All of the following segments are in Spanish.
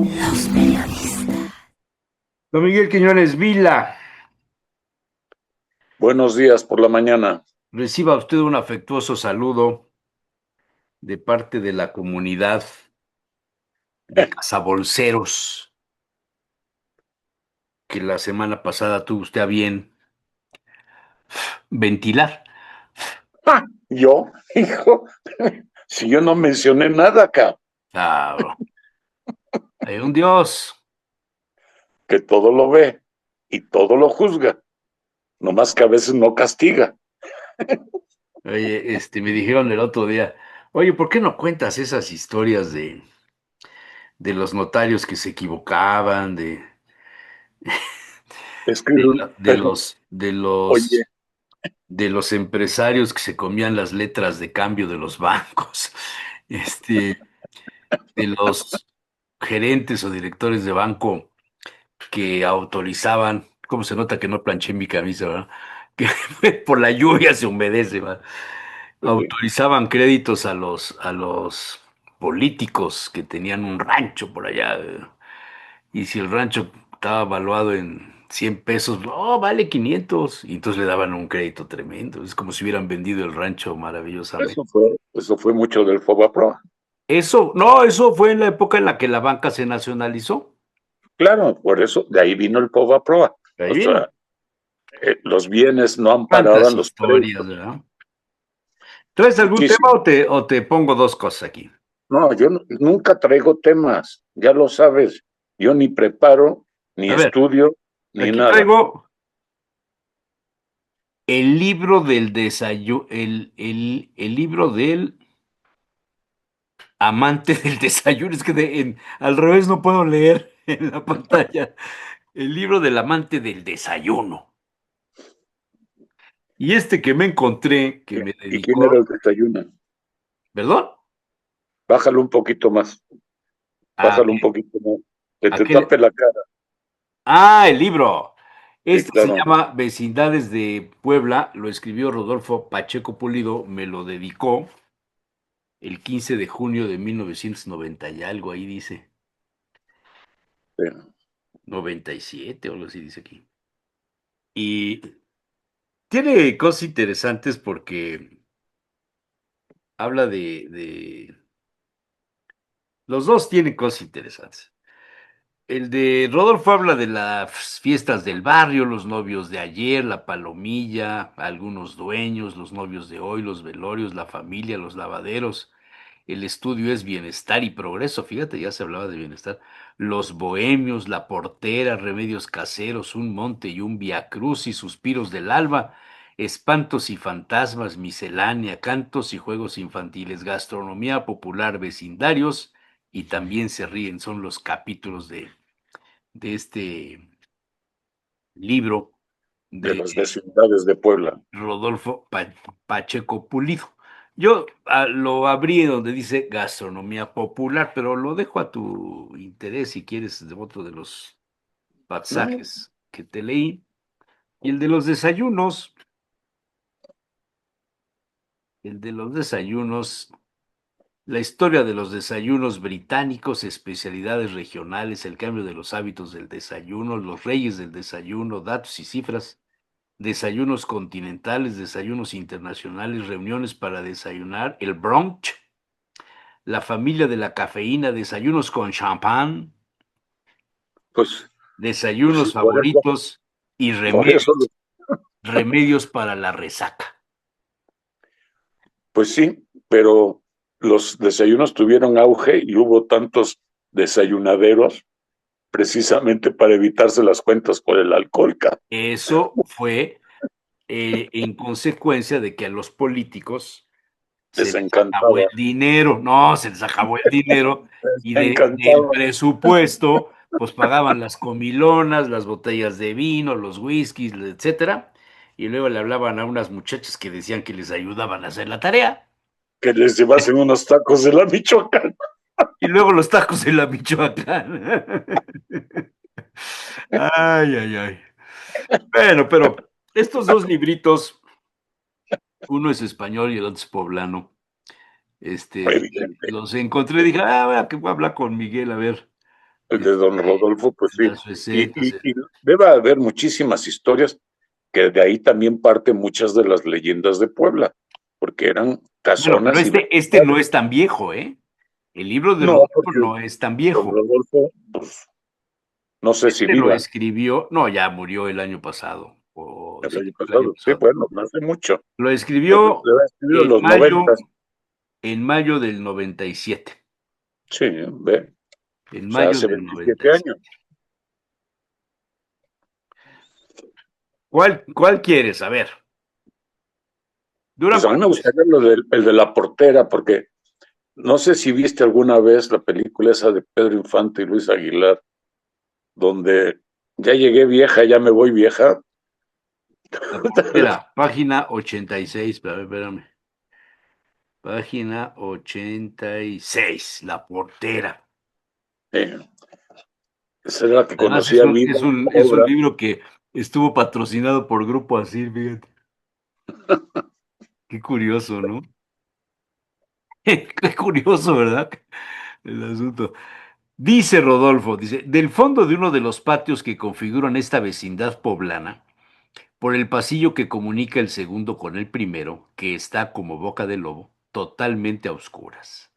Los periodistas. Don Miguel Quiñones Vila, Buenos días por la mañana. reciba usted un afectuoso saludo de parte de la comunidad de cazabolseros que la semana pasada tuvo usted a bien ventilar. ¡Ah! ¿Yo? Hijo, si yo no mencioné nada acá, Claro, hay un Dios. que todo lo ve y todo lo juzga, nomás que a veces no castiga. Oye, me dijeron el otro día, oye, ¿por qué no cuentas esas historias de los notarios que se equivocaban, Es que, de pero, los, de oye, los, de los empresarios que se comían las letras de cambio de los bancos? Este, de los gerentes o directores de banco que autorizaban, ¿cómo se nota que no planché mi camisa, verdad? Que por la lluvia se humedece, ¿verdad? Autorizaban créditos a los políticos que tenían un rancho por allá, y si el rancho estaba valuado en 100 pesos, no, vale 500, y entonces le daban un crédito tremendo. Es como si hubieran vendido el rancho maravillosamente. eso fue mucho del Fobaproa. Eso, no, eso fue en la época en la que la banca se nacionalizó. Claro, por eso, de ahí vino el Fobaproa. Ahí O vino. sea, los bienes no ¿Cuántas amparaban los historias, créditos. verdad? ¿Traes algún tema Muchísimo. o te pongo dos cosas aquí? No, yo nunca traigo temas, ya lo sabes. Yo ni preparo, ni A ver, estudio, ni aquí nada. traigo el libro del desayuno, el libro del amante del desayuno. Es que al revés no puedo leer en la pantalla. El libro del amante del desayuno. Y este que me encontré, que me ¿Y quién era dedicó, el desayuno? ¿perdón? Bájalo un poquito más, ¿A bájalo qué, un poquito más. Que a te qué? tape la cara. El libro. Sí, Este se claro. llama Vecindades de Puebla, lo escribió Rodolfo Pacheco Pulido, me lo dedicó el 15 de junio de 1990 y algo, ahí dice, Sí. 97 o algo así dice aquí. Y tiene cosas interesantes porque habla los dos tienen cosas interesantes. El de Rodolfo habla de las fiestas del barrio, los novios de ayer, la palomilla, algunos dueños, los novios de hoy, los velorios, la familia, los lavaderos. El estudio es bienestar y progreso. Fíjate, ya se hablaba de bienestar. Los bohemios, la portera, remedios caseros, un monte y un viacruz y suspiros del alba, espantos y fantasmas, miscelánea, cantos y juegos infantiles, gastronomía popular, vecindarios y también se ríen. Son los capítulos de este libro De de las vecindades de Puebla. Rodolfo Pacheco Pulido. Yo lo abrí donde dice gastronomía popular, pero lo dejo a tu interés si quieres de otro de los No, pasajes que te leí. Y el de los desayunos, la historia de los desayunos británicos, especialidades regionales, el cambio de los hábitos del desayuno, los reyes del desayuno, datos y cifras. Desayunos continentales, desayunos internacionales, reuniones para desayunar, el brunch, la familia de la cafeína, desayunos con champán, pues, pues sí, desayunos favoritos y por eso, remedios para la resaca. pues sí, pero los desayunos tuvieron auge y hubo tantos desayunaderos precisamente para evitarse las cuentas por el alcohol, cara. Eso fue en consecuencia de que a los políticos se Les les acabó el encantaba, dinero, no, se les acabó el dinero les y del encantaba. presupuesto, pues pagaban las comilonas, las botellas de vino, los whiskies, etcétera, y luego le hablaban a unas muchachas que decían que les ayudaban a hacer la tarea, Que les llevasen unos tacos de la Michoacán. y luego los tacos de la Michoacán. Ay, ay, ay. Bueno, pero estos dos libritos, uno es español y el otro es poblano. Evidente. Los encontré, dije, voy a hablar con Miguel, a ver. el de don Rodolfo, pues sí. las recetas. Y debe haber muchísimas historias que de ahí también parte muchas de las leyendas de Puebla, porque eran Bueno, pero casonas y este no es tan viejo, ¿eh? El libro de no, Rodolfo porque no es tan don viejo. Rodolfo, pues no sé si Este lo viva escribió, no, ya murió el año pasado, o el sí, año el año pasado. Sí, pasado. bueno, no hace mucho. Lo Debe escribió haber escrito en en los mayo, noventas. en mayo del 97. Sí, ve, En o sea, mayo hace del 27 97. años. ¿Cuál quieres? A ver, ¿dura Pues a mí me cuánto es? gustaría el de la portera, porque no sé si viste alguna vez la película esa de Pedro Infante y Luis Aguilar, donde ya llegué vieja, ya me voy vieja. La portera, página 86, espérame. Página 86, La portera. Eh, esa era la que Además, conocía vida y es un obra. libro que estuvo patrocinado por Grupo Asir, fíjate. Qué curioso, ¿no? Qué curioso, ¿verdad? El asunto. Dice Rodolfo, dice, del fondo de uno de los patios que configuran esta vecindad poblana, por el pasillo que comunica el segundo con el primero, que está como boca de lobo, totalmente a oscuras.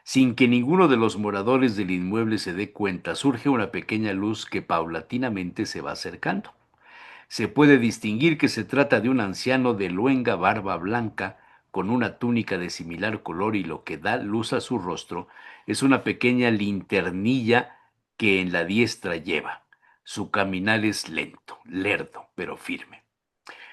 Sin que ninguno de los moradores del inmueble se dé cuenta, surge una pequeña luz que paulatinamente se va acercando. Se puede distinguir que se trata de un anciano de luenga barba blanca, con una túnica de similar color, y lo que da luz a su rostro es una pequeña linternilla que en la diestra lleva. Su caminar es lento, lerdo, pero firme.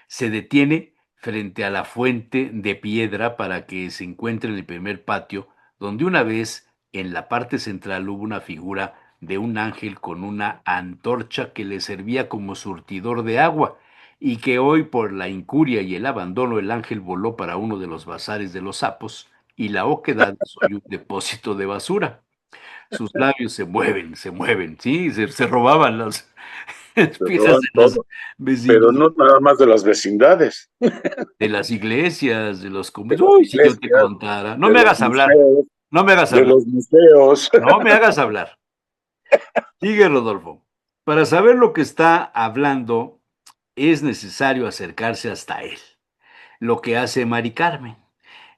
Se detiene frente a la fuente de piedra para que se encuentre en el primer patio, donde una vez en la parte central hubo una figura de un ángel con una antorcha que le servía como surtidor de agua, y que hoy por la incuria y el abandono el ángel voló para uno de los bazares de los sapos, y la oquedad es hoy un depósito de basura. Sus labios se mueven, ¿sí? Se robaban las Se piezas roban de las todo, pero vecindades, no nada más de las vecindades, de las iglesias, de los de las Uy, si yo te iglesias, contara. No de me los hagas hablar, museos, no me hagas de hablar, los museos. no me hagas hablar. Sigue, Rodolfo. Para saber lo que está hablando, es necesario acercarse hasta él. Lo que hace Mari Carmen,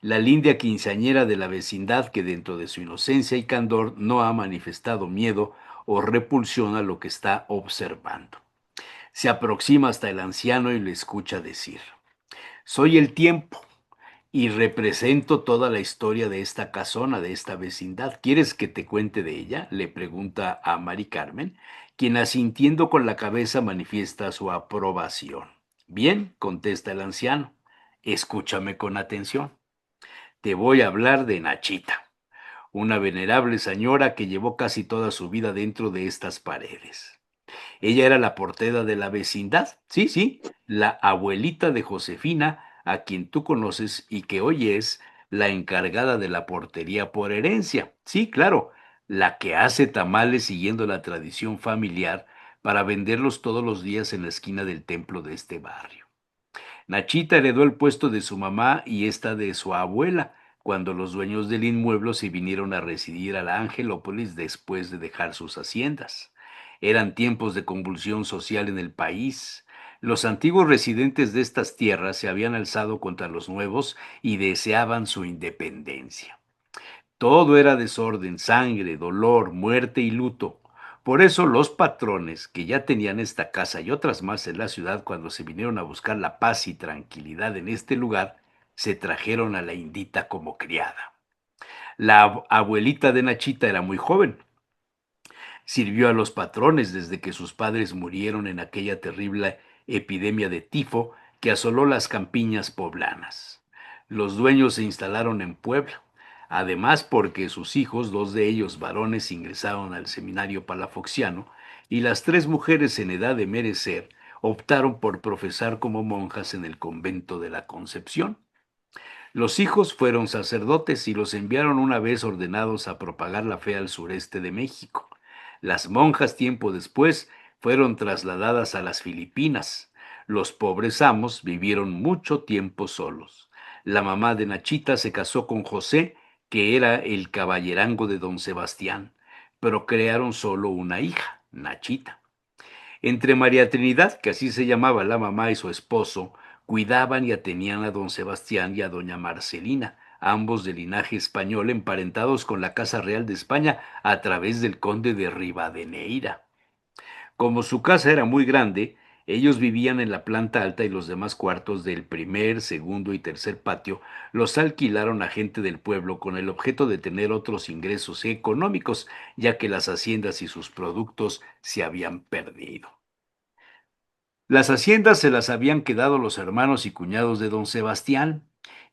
la linda quinceañera de la vecindad, que dentro de su inocencia y candor no ha manifestado miedo o repulsión a lo que está observando. Se aproxima hasta el anciano y le escucha decir: soy el tiempo y represento toda la historia de esta casona, de esta vecindad. ¿Quieres que te cuente de ella?, le pregunta a Mari Carmen, quien asintiendo con la cabeza manifiesta su aprobación. Bien, contesta el anciano, escúchame con atención. Te voy a hablar de Nachita, una venerable señora que llevó casi toda su vida dentro de estas paredes. Ella era la portera de la vecindad, sí, sí, la abuelita de Josefina, a quien tú conoces y que hoy es la encargada de la portería por herencia. Sí, claro, la que hace tamales siguiendo la tradición familiar para venderlos todos los días en la esquina del templo de este barrio. Nachita heredó el puesto de su mamá y esta de su abuela, cuando los dueños del inmueble se vinieron a residir a la Angelópolis después de dejar sus haciendas. Eran tiempos de convulsión social en el país. Los antiguos residentes de estas tierras se habían alzado contra los nuevos y deseaban su independencia. Todo era desorden, sangre, dolor, muerte y luto. Por eso los patrones, que ya tenían esta casa y otras más en la ciudad cuando se vinieron a buscar la paz y tranquilidad en este lugar, se trajeron a la Indita como criada. La abuelita de Nachita era muy joven. Sirvió a los patrones desde que sus padres murieron en aquella terrible epidemia de tifo que asoló las campiñas poblanas. Los dueños se instalaron en Puebla, además porque sus hijos, dos de ellos varones, ingresaron al seminario palafoxiano, y las tres mujeres en edad de merecer optaron por profesar como monjas en el convento de la Concepción. Los hijos fueron sacerdotes y los enviaron una vez ordenados a propagar la fe al sureste de México. Las monjas tiempo después fueron trasladadas a las Filipinas. Los pobres amos vivieron mucho tiempo solos. La mamá de Nachita se casó con José, que era el caballerango de don Sebastián, pero crearon solo una hija, Nachita. Entre María Trinidad, que así se llamaba la mamá, y su esposo, cuidaban y atenían a don Sebastián y a doña Marcelina, ambos de linaje español emparentados con la Casa Real de España a través del conde de Rivadeneira. Como su casa era muy grande, ellos vivían en la planta alta y los demás cuartos del primer, segundo y tercer patio los alquilaron a gente del pueblo con el objeto de tener otros ingresos económicos, ya que las haciendas y sus productos se habían perdido. Las haciendas se las habían quedado los hermanos y cuñados de don Sebastián,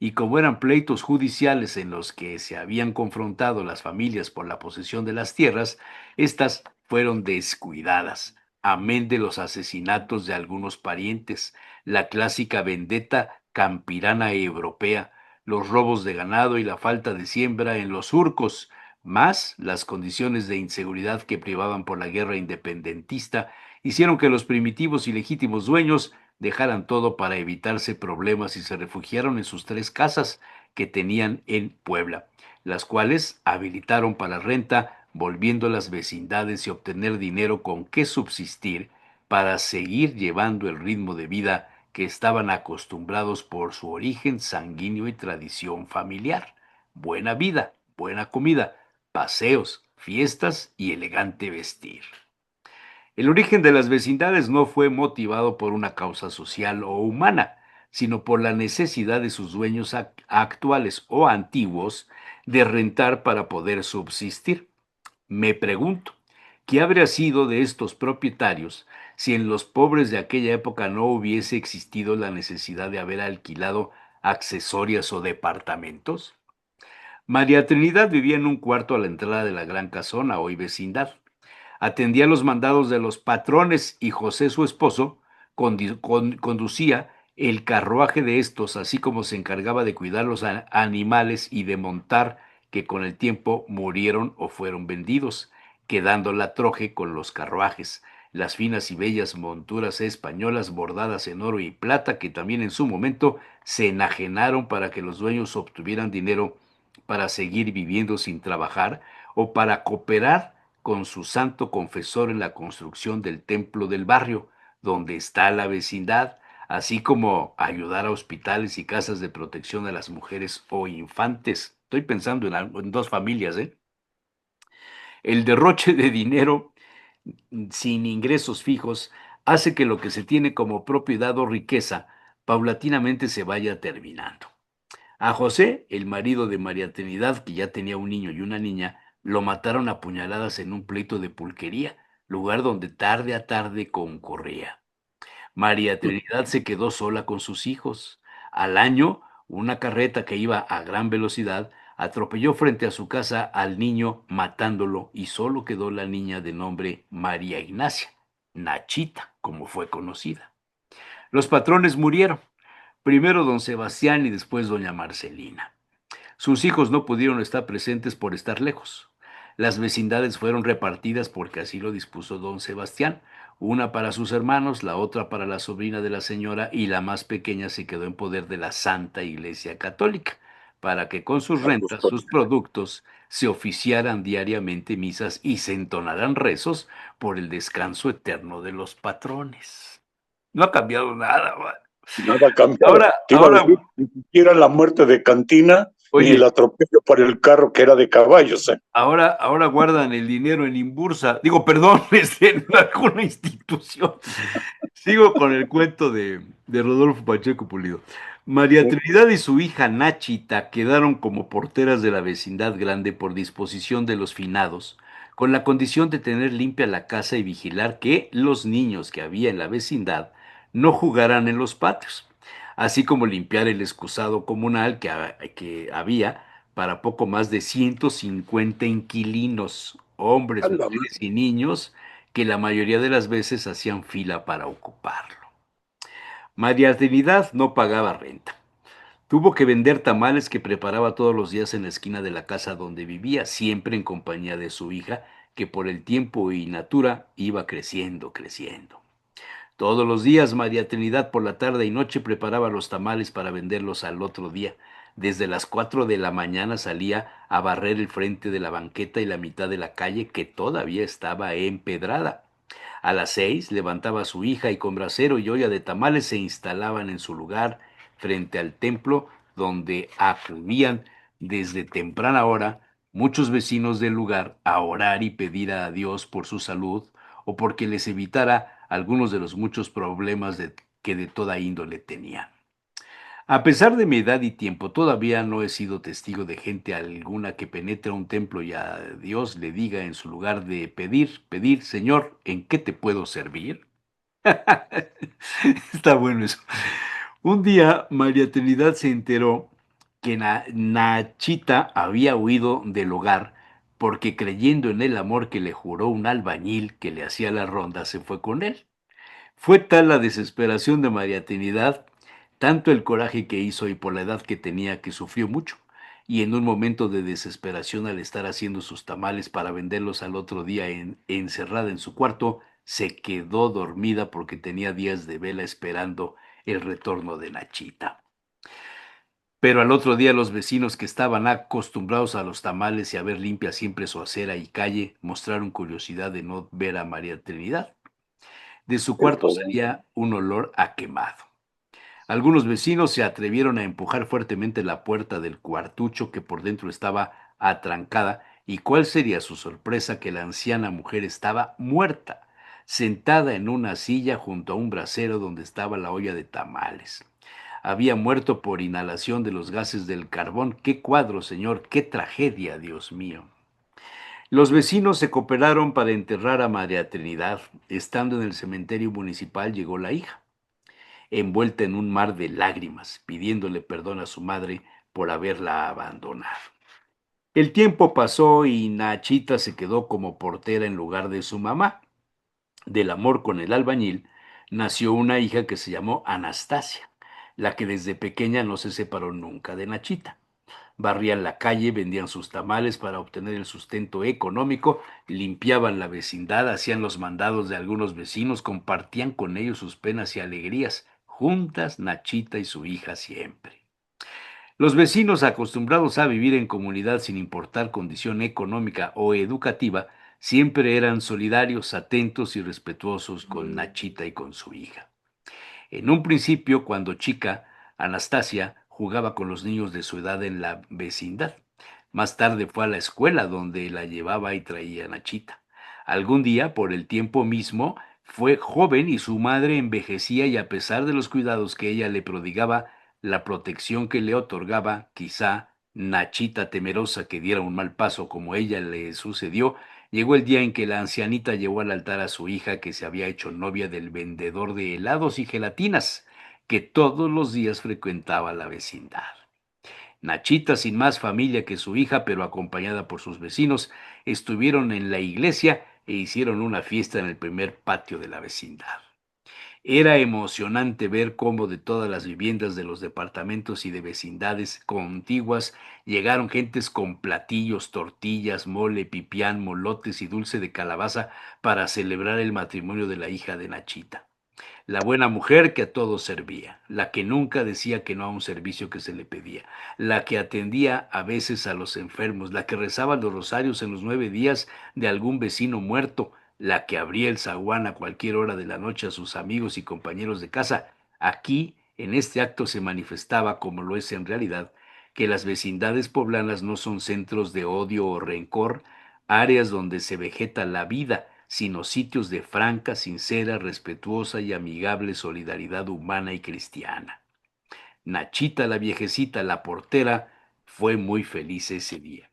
y como eran pleitos judiciales en los que se habían confrontado las familias por la posesión de las tierras, éstas fueron descuidadas, amén de los asesinatos de algunos parientes, la clásica vendetta campirana europea, los robos de ganado y la falta de siembra en los surcos, más las condiciones de inseguridad que privaban por la guerra independentista hicieron que los primitivos y legítimos dueños dejaran todo para evitarse problemas y se refugiaron en sus 3 casas que tenían en Puebla, las cuales habilitaron para renta, volviendo a las vecindades y obtener dinero con que subsistir para seguir llevando el ritmo de vida que estaban acostumbrados por su origen sanguíneo y tradición familiar. Buena vida, buena comida, paseos, fiestas y elegante vestir. El origen de las vecindades no fue motivado por una causa social o humana, sino por la necesidad de sus dueños actuales o antiguos de rentar para poder subsistir. Me pregunto, ¿qué habría sido de estos propietarios si en los pobres de aquella época no hubiese existido la necesidad de haber alquilado accesorias o departamentos? María Trinidad vivía en un cuarto a la entrada de la gran casona, hoy vecindad. Atendía los mandados de los patrones y José, su esposo, conducía el carruaje de estos, así como se encargaba de cuidar los animales y de montar que con el tiempo murieron o fueron vendidos, quedando la troje con los carruajes, las finas y bellas monturas españolas bordadas en oro y plata que también en su momento se enajenaron para que los dueños obtuvieran dinero para seguir viviendo sin trabajar o para cooperar con su santo confesor en la construcción del templo del barrio, donde está la vecindad, así como ayudar a hospitales y casas de protección a las mujeres o infantes. Estoy pensando en 2 familias, ¿eh? El derroche de dinero sin ingresos fijos hace que lo que se tiene como propiedad o riqueza paulatinamente se vaya terminando. A José, el marido de María Trinidad, que ya tenía un niño y una niña, lo mataron a puñaladas en un pleito de pulquería, lugar donde tarde a tarde concurría. María Trinidad se quedó sola con sus hijos. Al año, una carreta que iba a gran velocidad atropelló frente a su casa al niño matándolo y solo quedó la niña de nombre María Ignacia, Nachita, como fue conocida. Los patrones murieron, primero don Sebastián y después doña Marcelina. Sus hijos no pudieron estar presentes por estar lejos. Las vecindades fueron repartidas porque así lo dispuso don Sebastián, una para sus hermanos, la otra para la sobrina de la señora y la más pequeña se quedó en poder de la Santa Iglesia Católica, para que con sus La rentas, sus custodia. productos, se oficiaran diariamente misas y se entonaran rezos por el descanso eterno de los patrones. No ha cambiado nada, man. Nada ha cambiado. Ahora, Te iba a ahora, decir, ni siquiera la muerte de Cantina, ni el oye, atropello por el carro que era de caballos, ¿eh? ahora guardan el dinero en Imbursa, digo, perdón, en alguna institución. Sigo con el cuento de Rodolfo Pacheco Pulido. María Sí. Trinidad y su hija Nachita quedaron como porteras de la vecindad grande por disposición de los finados, con la condición de tener limpia la casa y vigilar que los niños que había en la vecindad no jugaran en los patios, así como limpiar el excusado comunal que había para poco más de 150 inquilinos, A hombres, la mujeres y niños, que la mayoría de las veces hacían fila para ocuparlo. María Trinidad no pagaba renta. Tuvo que vender tamales que preparaba todos los días en la esquina de la casa donde vivía, siempre en compañía de su hija, que por el tiempo y natura iba creciendo, creciendo. Todos los días María Trinidad por la tarde y noche preparaba los tamales para venderlos al otro día. Desde las 4 de la mañana salía a barrer el frente de la banqueta y la mitad de la calle que todavía estaba empedrada. A las 6 levantaba a su hija y con brasero y olla de tamales se instalaban en su lugar frente al templo donde acudían desde temprana hora muchos vecinos del lugar a orar y pedir a Dios por su salud o porque les evitara algunos de los muchos problemas que de toda índole tenían. A pesar de mi edad y tiempo, todavía no he sido testigo de gente alguna que penetre a un templo y a Dios le diga en su lugar de pedir, Señor, ¿en qué te puedo servir? Está bueno eso. Un día María Trinidad se enteró que Nachita había huido del hogar porque creyendo en el amor que le juró un albañil que le hacía la ronda, se fue con él. Fue tal la desesperación de María Trinidad, tanto el coraje que hizo y por la edad que tenía, que sufrió mucho. Y en un momento de desesperación al estar haciendo sus tamales para venderlos al otro día encerrada en su cuarto, se quedó dormida porque tenía días de vela esperando el retorno de Nachita. Pero al otro día los vecinos que estaban acostumbrados a los tamales y a ver limpia siempre su acera y calle, mostraron curiosidad de no ver a María Trinidad. De su Qué cuarto pobre. salía un olor a quemado. Algunos vecinos se atrevieron a empujar fuertemente la puerta del cuartucho que por dentro estaba atrancada, y cuál sería su sorpresa que la anciana mujer estaba muerta, sentada en una silla junto a un brasero donde estaba la olla de tamales. Había muerto por inhalación de los gases del carbón. ¡Qué cuadro, señor! ¡Qué tragedia, Dios mío! Los vecinos se cooperaron para enterrar a María Trinidad. Estando en el cementerio municipal llegó la hija, envuelta en un mar de lágrimas, pidiéndole perdón a su madre por haberla abandonado. El tiempo pasó y Nachita se quedó como portera en lugar de su mamá. Del amor con el albañil nació una hija que se llamó Anastasia, la que desde pequeña no se separó nunca de Nachita. Barrían la calle, vendían sus tamales para obtener el sustento económico, limpiaban la vecindad, hacían los mandados de algunos vecinos, compartían con ellos sus penas y alegrías, juntas Nachita y su hija siempre. Los vecinos, acostumbrados a vivir en comunidad sin importar condición económica o educativa, siempre eran solidarios, atentos y respetuosos con Nachita y con su hija. En un principio, cuando chica, Anastasia jugaba con los niños de su edad en la vecindad. Más tarde fue a la escuela donde la llevaba y traía a Nachita. Algún día, por el tiempo mismo, fue joven y su madre envejecía y a pesar de los cuidados que ella le prodigaba, la protección que le otorgaba, quizá Nachita temerosa que diera un mal paso como ella le sucedió, llegó el día en que la ancianita llevó al altar a su hija que se había hecho novia del vendedor de helados y gelatinas, que todos los días frecuentaba la vecindad. Nachita, sin más familia que su hija, pero acompañada por sus vecinos, estuvieron en la iglesia e hicieron una fiesta en el primer patio de la vecindad. Era emocionante ver cómo de todas las viviendas de los departamentos y de vecindades contiguas llegaron gentes con platillos, tortillas, mole, pipián, molotes y dulce de calabaza para celebrar el matrimonio de la hija de Nachita. La buena mujer que a todos servía, la que nunca decía que no a un servicio que se le pedía, la que atendía a veces a los enfermos, la que rezaba los rosarios en los 9 días de algún vecino muerto, la que abría el zaguán a cualquier hora de la noche a sus amigos y compañeros de casa. Aquí, en este acto se manifestaba, como lo es en realidad, que las vecindades poblanas no son centros de odio o rencor, áreas donde se vegeta la vida, sino sitios de franca, sincera, respetuosa y amigable solidaridad humana y cristiana. Nachita, la viejecita, la portera, fue muy feliz ese día.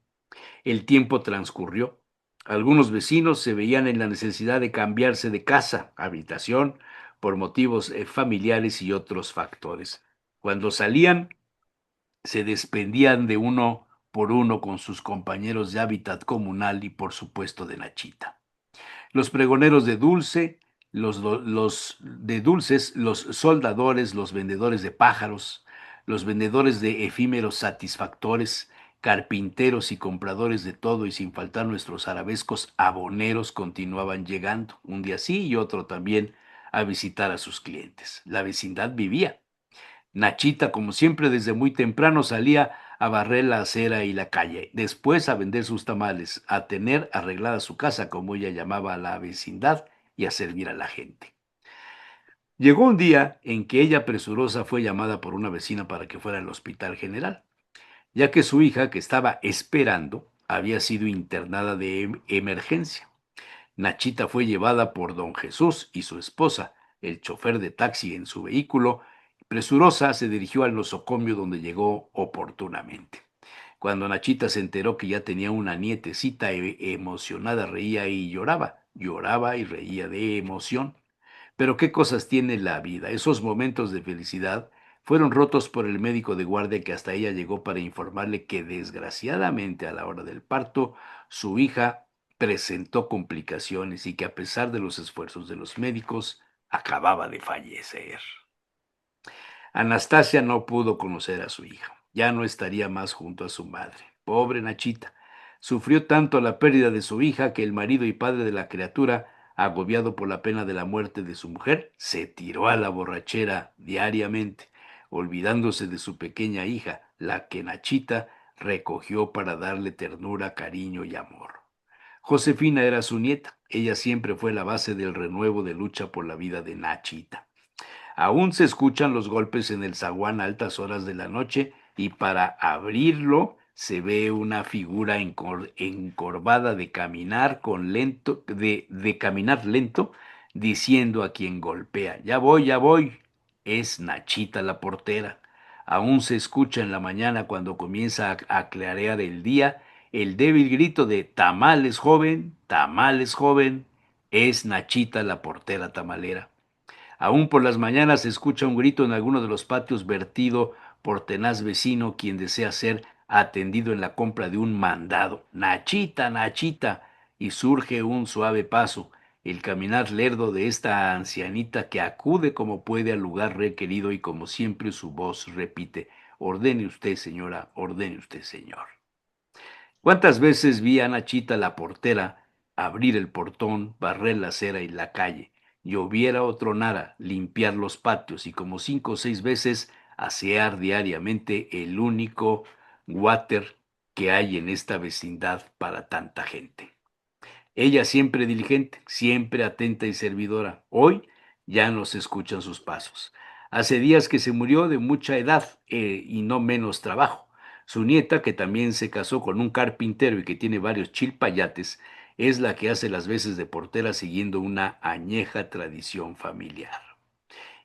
El tiempo transcurrió. Algunos vecinos se veían en la necesidad de cambiarse de casa, habitación, por motivos familiares y otros factores. Cuando salían, se despedían de uno por uno con sus compañeros de hábitat comunal y por supuesto de Nachita. Los pregoneros de dulce, los de dulces, los soldadores, los vendedores de pájaros, los vendedores de efímeros satisfactores, carpinteros y compradores de todo y sin faltar nuestros arabescos aboneros continuaban llegando, un día sí y otro también, a visitar a sus clientes. La vecindad vivía. Nachita, como siempre, desde muy temprano salía a barrer la acera y la calle, después a vender sus tamales, a tener arreglada su casa, como ella llamaba a la vecindad, y a servir a la gente. Llegó un día en que ella presurosa fue llamada por una vecina para que fuera al hospital general, ya que su hija, que estaba esperando, había sido internada de emergencia. Nachita fue llevada por don Jesús y su esposa, el chofer de taxi en su vehículo. Presurosa se dirigió al nosocomio donde llegó oportunamente. Cuando Nachita se enteró que ya tenía una nietecita emocionada, reía y lloraba y reía de emoción. Pero qué cosas tiene la vida. Esos momentos de felicidad fueron rotos por el médico de guardia que hasta ella llegó para informarle que desgraciadamente a la hora del parto su hija presentó complicaciones y que a pesar de los esfuerzos de los médicos acababa de fallecer. Anastasia no pudo conocer a su hija. Ya no estaría más junto a su madre. Pobre Nachita. Sufrió tanto la pérdida de su hija que el marido y padre de la criatura, agobiado por la pena de la muerte de su mujer, se tiró a la borrachera diariamente, olvidándose de su pequeña hija, la que Nachita recogió para darle ternura, cariño y amor. Josefina era su nieta. Ella siempre fue la base del renuevo de lucha por la vida de Nachita. Aún se escuchan los golpes en el zaguán a altas horas de la noche y para abrirlo se ve una figura encorvada de caminar de caminar lento, diciendo a quien golpea, ya voy, ya voy. Es Nachita la portera. Aún se escucha en la mañana cuando comienza a clarear el día el débil grito de tamales joven, tamales joven. Es Nachita la portera tamalera. Aún por las mañanas se escucha un grito en alguno de los patios vertido por tenaz vecino quien desea ser atendido en la compra de un mandado. Nachita, Nachita. Y surge un suave paso, el caminar lerdo de esta ancianita que acude como puede al lugar requerido y como siempre su voz repite, ordene usted, señora, ordene usted, señor. ¿Cuántas veces vi a Nachita la portera abrir el portón, barrer la acera y la calle, lloviera o tronara, limpiar los patios y como 5 o 6 veces asear diariamente el único water que hay en esta vecindad para tanta gente? Ella siempre diligente, siempre atenta y servidora. Hoy ya no se escuchan sus pasos. Hace días que se murió de mucha edad y no menos trabajo. Su nieta, que también se casó con un carpintero y que tiene varios chilpayates, es la que hace las veces de portera siguiendo una añeja tradición familiar.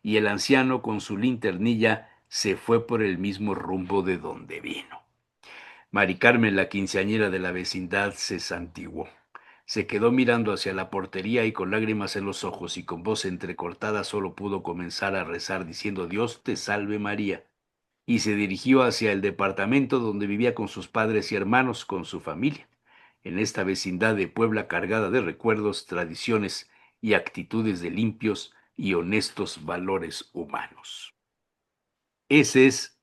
Y el anciano con su linternilla se fue por el mismo rumbo de donde vino. Mari Carmen, la quinceañera de la vecindad, se santiguó. Se quedó mirando hacia la portería y con lágrimas en los ojos y con voz entrecortada solo pudo comenzar a rezar diciendo Dios te salve María. Y se dirigió hacia el departamento donde vivía con sus padres y hermanos, con su familia, en esta vecindad de Puebla cargada de recuerdos, tradiciones y actitudes de limpios y honestos valores humanos. Esa es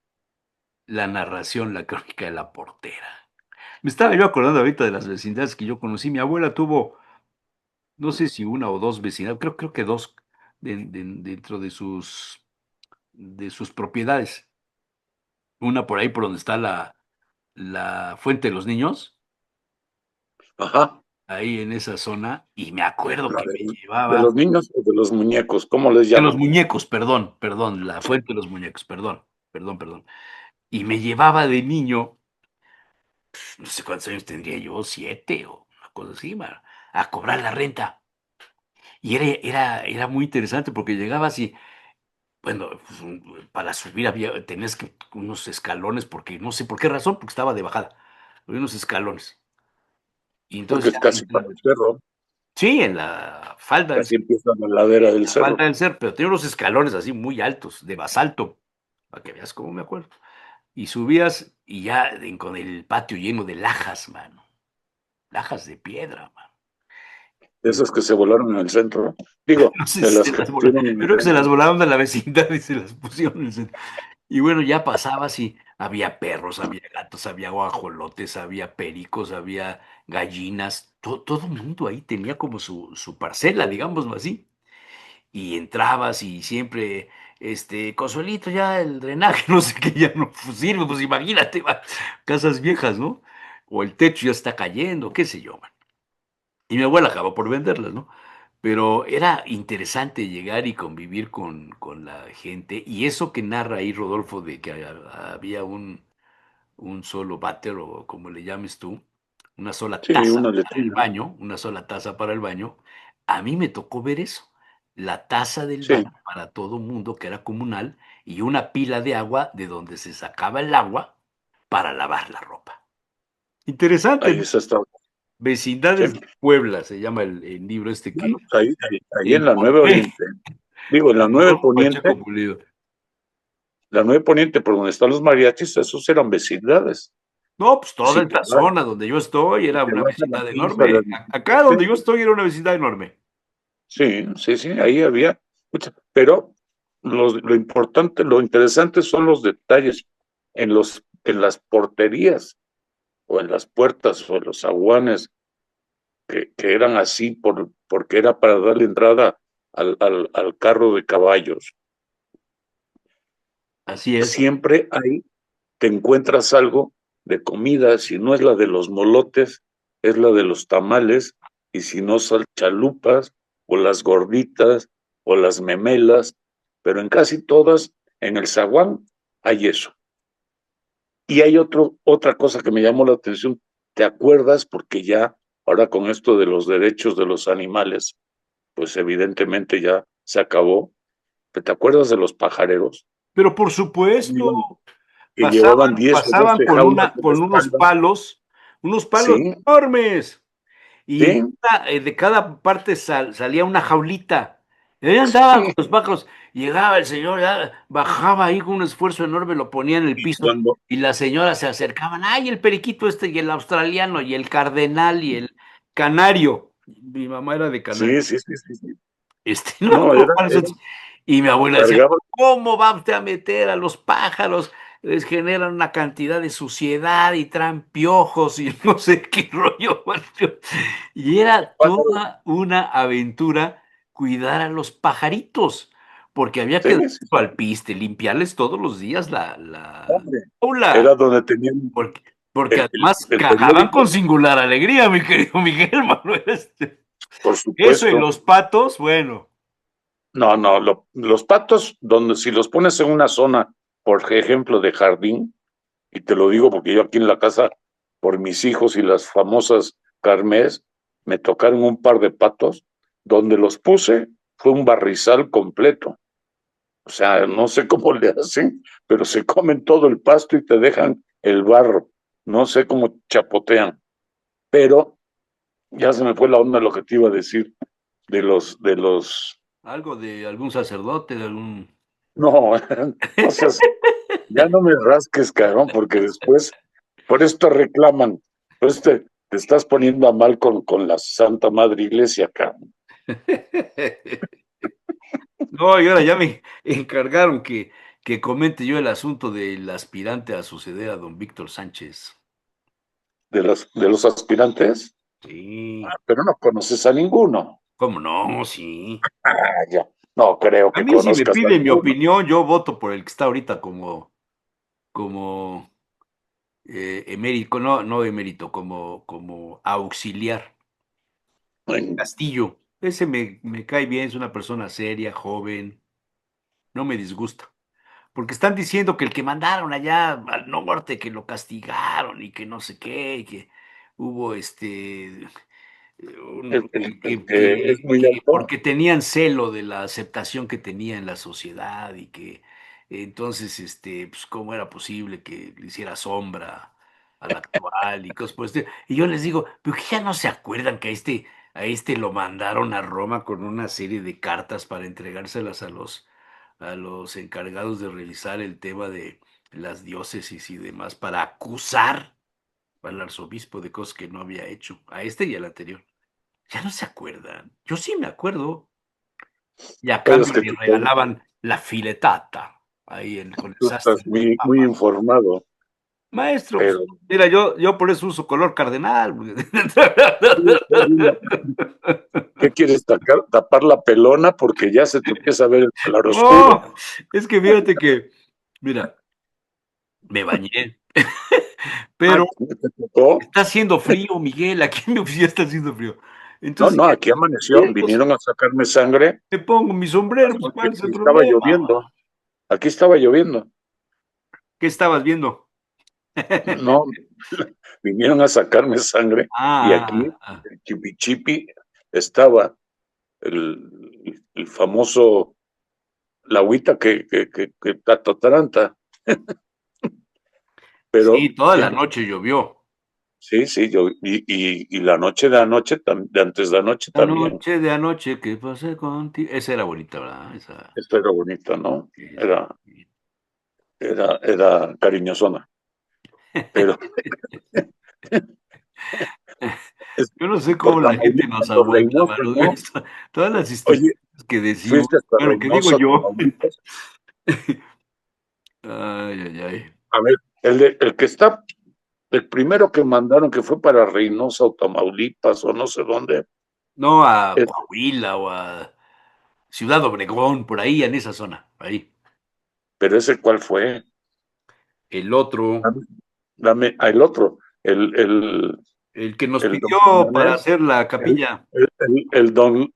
la narración, la crónica de la portera. Me estaba yo acordando ahorita de las vecindades que yo conocí. Mi abuela tuvo, no sé si una o dos vecindades, creo que dos dentro de sus propiedades. Una por ahí por donde está la Fuente de los Niños, Ajá. ahí en esa zona, y me acuerdo La que me de llevaba, los niños o de los muñecos, ¿cómo les de los llaman? muñecos, perdón, la Fuente de los Muñecos, perdón. Y me llevaba de niño, no sé cuántos años tendría yo, 7 o una cosa así, a cobrar la renta. Y era muy interesante porque llegabas y, bueno, pues, para subir tenías que unos escalones, porque no sé por qué razón, porque estaba de bajada. Había unos escalones. Y Porque entonces es ya casi para el cerro, sí, en la falda casi empieza la ladera del la falda cerro. del ser, pero tenía unos escalones así muy altos, de basalto, para que veas cómo me acuerdo. Y subías y ya con el patio lleno de lajas, mano. Lajas de piedra, mano. Esas que se volaron en el centro. Digo, No sé de si las se que las volaron. pusieron en Yo el creo que se las centro. volaron de la vecindad y se las pusieron en el centro. Y bueno, ya pasabas y había perros, había gatos, había guajolotes, había pericos, había gallinas. Todo el mundo ahí tenía como su parcela, digámoslo así. Y entrabas y siempre Consuelito, ya el drenaje, no sé qué, ya no sirve, pues imagínate, casas viejas, ¿no? O el techo ya está cayendo, qué sé yo, man. Y mi abuela acabó por venderlas, ¿no? Pero era interesante llegar y convivir con la gente. Y eso que narra ahí Rodolfo de que había un solo váter o como le llames tú, una sola Sí, taza una para el letrina. baño, una sola taza para el baño. A mí me tocó ver eso, la taza del Sí, baño para todo mundo que era comunal y una pila de agua de donde se sacaba el agua para lavar la ropa. Interesante, ahí ¿no? está. Sí. Vecindades de Puebla se llama el libro este Bueno, que pues ahí en la 9 encontré Oriente, digo, en de la 9 Rodolfo Poniente, Pacheco Pulido. la 9 Poniente, por donde están los mariachis, esos eran vecindades. No, pues Si toda te esta vas, zona donde yo estoy si era te una vas a la vecindad 15, a la enorme. Acá donde 17, yo estoy era una vecindad enorme. sí, sí, sí, ahí había pero lo importante, lo interesante son los detalles en las porterías o en las puertas o en los aguanes que eran así porque era para darle entrada al carro de caballos. Así es. Siempre ahí te encuentras algo de comida, si no es la de los molotes, es la de los tamales, y si no, chalupas, o las gorditas, o las memelas, pero en casi todas, en el zaguán, hay eso. Y hay otra cosa que me llamó la atención, ¿te acuerdas? Porque ya, ahora con esto de los derechos de los animales, pues evidentemente ya se acabó. ¿Te acuerdas de los pajareros? Pero por supuesto, Que llevaban 10 o pasaban 12 jaulas en la con espalda. unos palos Sí, enormes. Y sí, de cada parte salía una jaulita. Y ahí andaban con sí. los pájaros. Llegaba el señor, ya bajaba ahí con un esfuerzo enorme, lo ponía en el Y piso cuando, y las señoras se acercaban. ¡Ay, el periquito este y el australiano y el cardenal y el canario! Mi mamá era de canario. sí, sí, sí, sí, sí. No me No, acuerdo cuáles son. Y mi abuela decía, cargaba, ¿cómo va usted a meter a los pájaros? Les generan una cantidad de suciedad y traen piojos y no sé qué rollo. Y era cuando, toda una aventura cuidar a los pajaritos, porque había que sí, darles sí, su alpiste, limpiarles todos los días la hombre, era jaula, donde tenían porque, porque el, además el cagaban con periódico, singular alegría, mi querido Miguel Manuel. por Eso y supuesto. los patos, bueno. No, no, los patos, donde si los pones en una zona, por ejemplo, de jardín, y te lo digo porque yo aquí en la casa, por mis hijos y las famosas carmés, me tocaron un par de patos, donde los puse fue un barrizal completo. O sea, no sé cómo le hacen, pero se comen todo el pasto y te dejan el barro. No sé cómo chapotean, pero ya se me fue la onda de lo que te iba a decir de los, Algo de algún sacerdote, de algún... no, no seas, ya no me rasques, cabrón, porque después, por esto reclaman, pues te estás poniendo a mal con la Santa Madre Iglesia, cabrón. No, y ahora ya me encargaron que comente yo el asunto del aspirante a suceder a don Víctor Sánchez. De los aspirantes, Sí, pero no conoces a ninguno. ¿cómo no? Sí. Ah, ya, no creo A que mí si me conozcas a piden mi ninguno. opinión, yo voto por el que está ahorita como emérito, no, no emérito, como auxiliar. Castillo. Ese me cae bien, es una persona seria, joven, no me disgusta. Porque están diciendo que el que mandaron allá al norte, que lo castigaron y que no sé qué, y que hubo El que es muy que alto, porque tenían celo de la aceptación que tenía en la sociedad y que entonces, pues cómo era posible que le hiciera sombra al actual y cosas por el estilo. Y yo les digo, pero que ya no se acuerdan que a este lo mandaron a Roma con una serie de cartas para entregárselas a los encargados de revisar el tema de las diócesis y demás, para acusar al arzobispo de cosas que no había hecho, a este y al anterior. Ya no se acuerdan. Yo sí me acuerdo. Y a pero es cambio que le regalaban la filetata ahí con el tú sastre estás del muy, muy Papa. informado. Maestro, pues, pero mira, yo por eso uso color cardenal. ¿qué quieres tapar la pelona? Porque ya se te empieza a ver el claroscuro. No, es que fíjate que, mira, me bañé, Ah, pero ¿te tocó? está haciendo frío, Miguel, aquí en mi oficina está haciendo frío. No, Entonces, no, aquí amaneció, pues, vinieron a sacarme sangre me pongo mi sombrero, pues, porque ¿cuál es el estaba problema, lloviendo. mano? Aquí estaba lloviendo. ¿Qué estabas viendo? No, vinieron a sacarme sangre y aquí, Ah, ah, el Chipi estaba el famoso, la agüita que tatataranta, pero sí, toda la noche llovió. sí, sí, y la noche de anoche, de antes de anoche La también. noche de anoche que pasé contigo. Esa era bonita, ¿verdad? Esa. Esto era bonito, ¿no? Sí, Era, sí. era cariñosona, pero es Yo no sé por cómo la gente Tamaulipas, nos por aguanta, Reynosa, mano. ¿no? Todas las Oye, historias que decimos, fuiste hasta bueno, que digo Reynosa, yo. Tamaulipas. Ay, ay, ay. A ver, el que está, el primero que mandaron que fue para Reynosa o Tamaulipas o no sé dónde, No a es- Coahuila o a Ciudad Obregón, por ahí, en esa zona, ahí. pero ese cuál fue. El otro, El otro, el que nos el don pidió para Manuel, hacer la el, capilla. el don,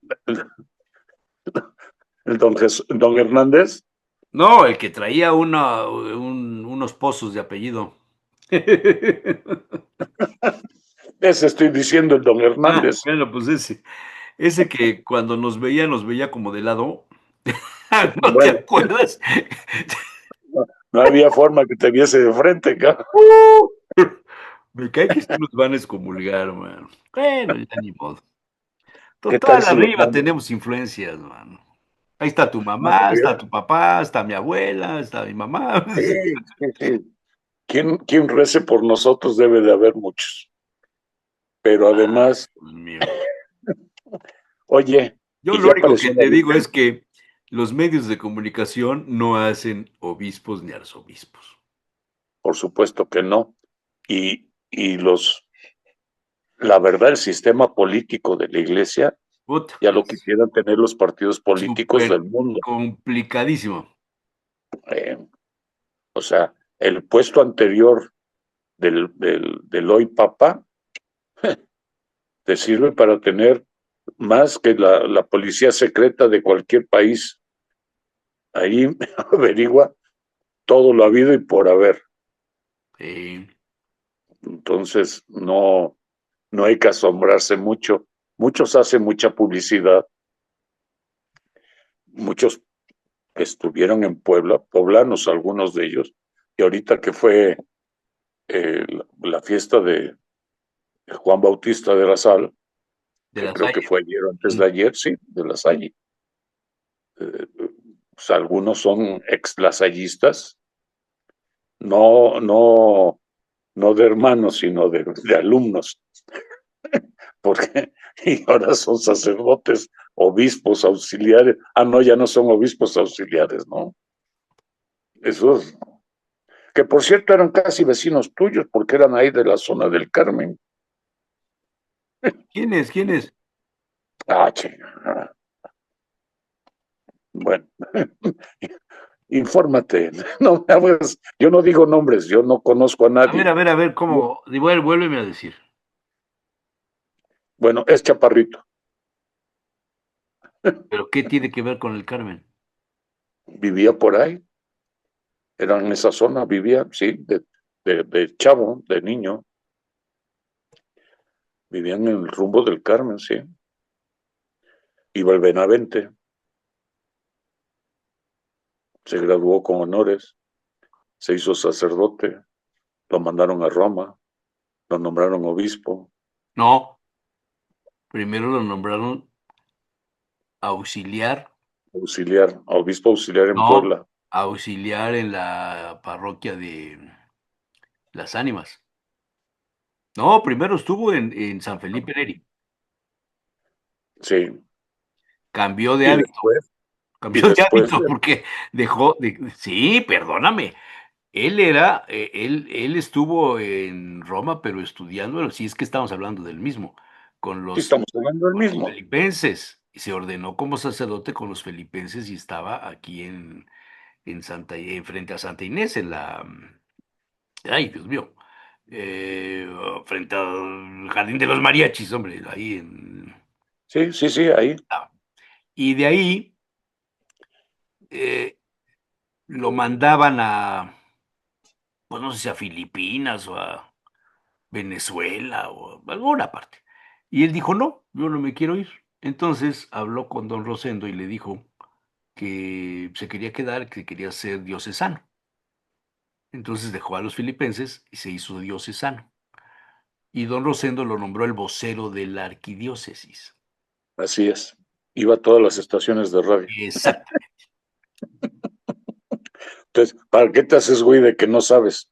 don Hernández, No, el que traía unos pozos de apellido. ese estoy diciendo, el don Ah, Hernández. bueno, pues ese que cuando nos veía como de lado. ¿No te Bueno, acuerdas? no había forma que te viese de frente, cabrón. Me cae que sí nos van a excomulgar, mano. Bueno, ya ni modo. ¿Qué tal Total, si los arriba mando? tenemos influencias, mano. Ahí está tu No, mamá, está arriba. tu papá, está mi abuela, está mi mamá. Sí, sí, sí. Quien rece por nosotros debe de haber muchos. Pero además, Dios mío. oye, Yo y lo ya único que apareció la te digo Virgen, es que los medios de comunicación no hacen obispos ni arzobispos. por supuesto que no. Y la verdad, el sistema político de la iglesia Puta, ya lo es quisieran tener los partidos políticos súper del mundo. complicadísimo. Eh, o sea, el puesto anterior del hoy Papa te sirve para tener más que la policía secreta de cualquier país. Ahí averigua todo lo habido y por haber. Sí. Entonces, no hay que asombrarse mucho. Muchos hacen mucha publicidad, muchos que estuvieron en Puebla, poblanos algunos de ellos, y ahorita que fue la fiesta de Juan Bautista de la Sal, De que la creo Salle. que fue ayer o antes Mm. de ayer, sí, de la Salle. Pues algunos son ex lasallistas, no de hermanos, sino de alumnos, porque y ahora son sacerdotes, obispos auxiliares. Ah, no, ya no son obispos auxiliares, ¿no? Esos, que por cierto eran casi vecinos tuyos, porque eran ahí de la zona del Carmen. ¿Quién es? ¿Quién es? Ah, chinga. Bueno, infórmate. No me hagas, yo no digo nombres, yo no conozco a nadie. A ver, ¿cómo? Igual, vuélveme a decir. Bueno, es chaparrito, ¿Pero qué tiene que ver con el Carmen? vivía por ahí, era en esa zona, vivía, sí, de chavo, de niño, vivían en el rumbo del Carmen, sí. Iba al Benavente, se graduó con honores, se hizo sacerdote, lo mandaron a Roma, lo nombraron obispo, No, primero lo nombraron auxiliar, auxiliar, obispo auxiliar en no, Puebla. auxiliar en la parroquia de Las Ánimas. No, primero estuvo en San Felipe Neri. Sí, Cambió de y hábito, después, y cambió de después, hábito porque dejó de... Sí, perdóname. él estuvo en Roma, pero estudiando, si es que estamos hablando del mismo, con Sí, los, estamos hablando del con los mismo. filipenses. Y se ordenó como sacerdote con los filipenses y estaba aquí frente a Santa Inés, ay, Dios mío, frente al Jardín de los Mariachis, hombre, Sí, sí, sí, ahí. ah, y de ahí eh, lo mandaban pues no sé si a Filipinas o a Venezuela o a alguna parte. Y él dijo, no, yo no me quiero ir. Entonces habló con don Rosendo y le dijo que se quería quedar, que quería ser diocesano. Entonces dejó a los filipenses y se hizo diocesano. Y don Rosendo lo nombró el vocero de la arquidiócesis. Así es. Iba a todas las estaciones de radio. Exactamente. Entonces, ¿para qué te haces güey de que no sabes?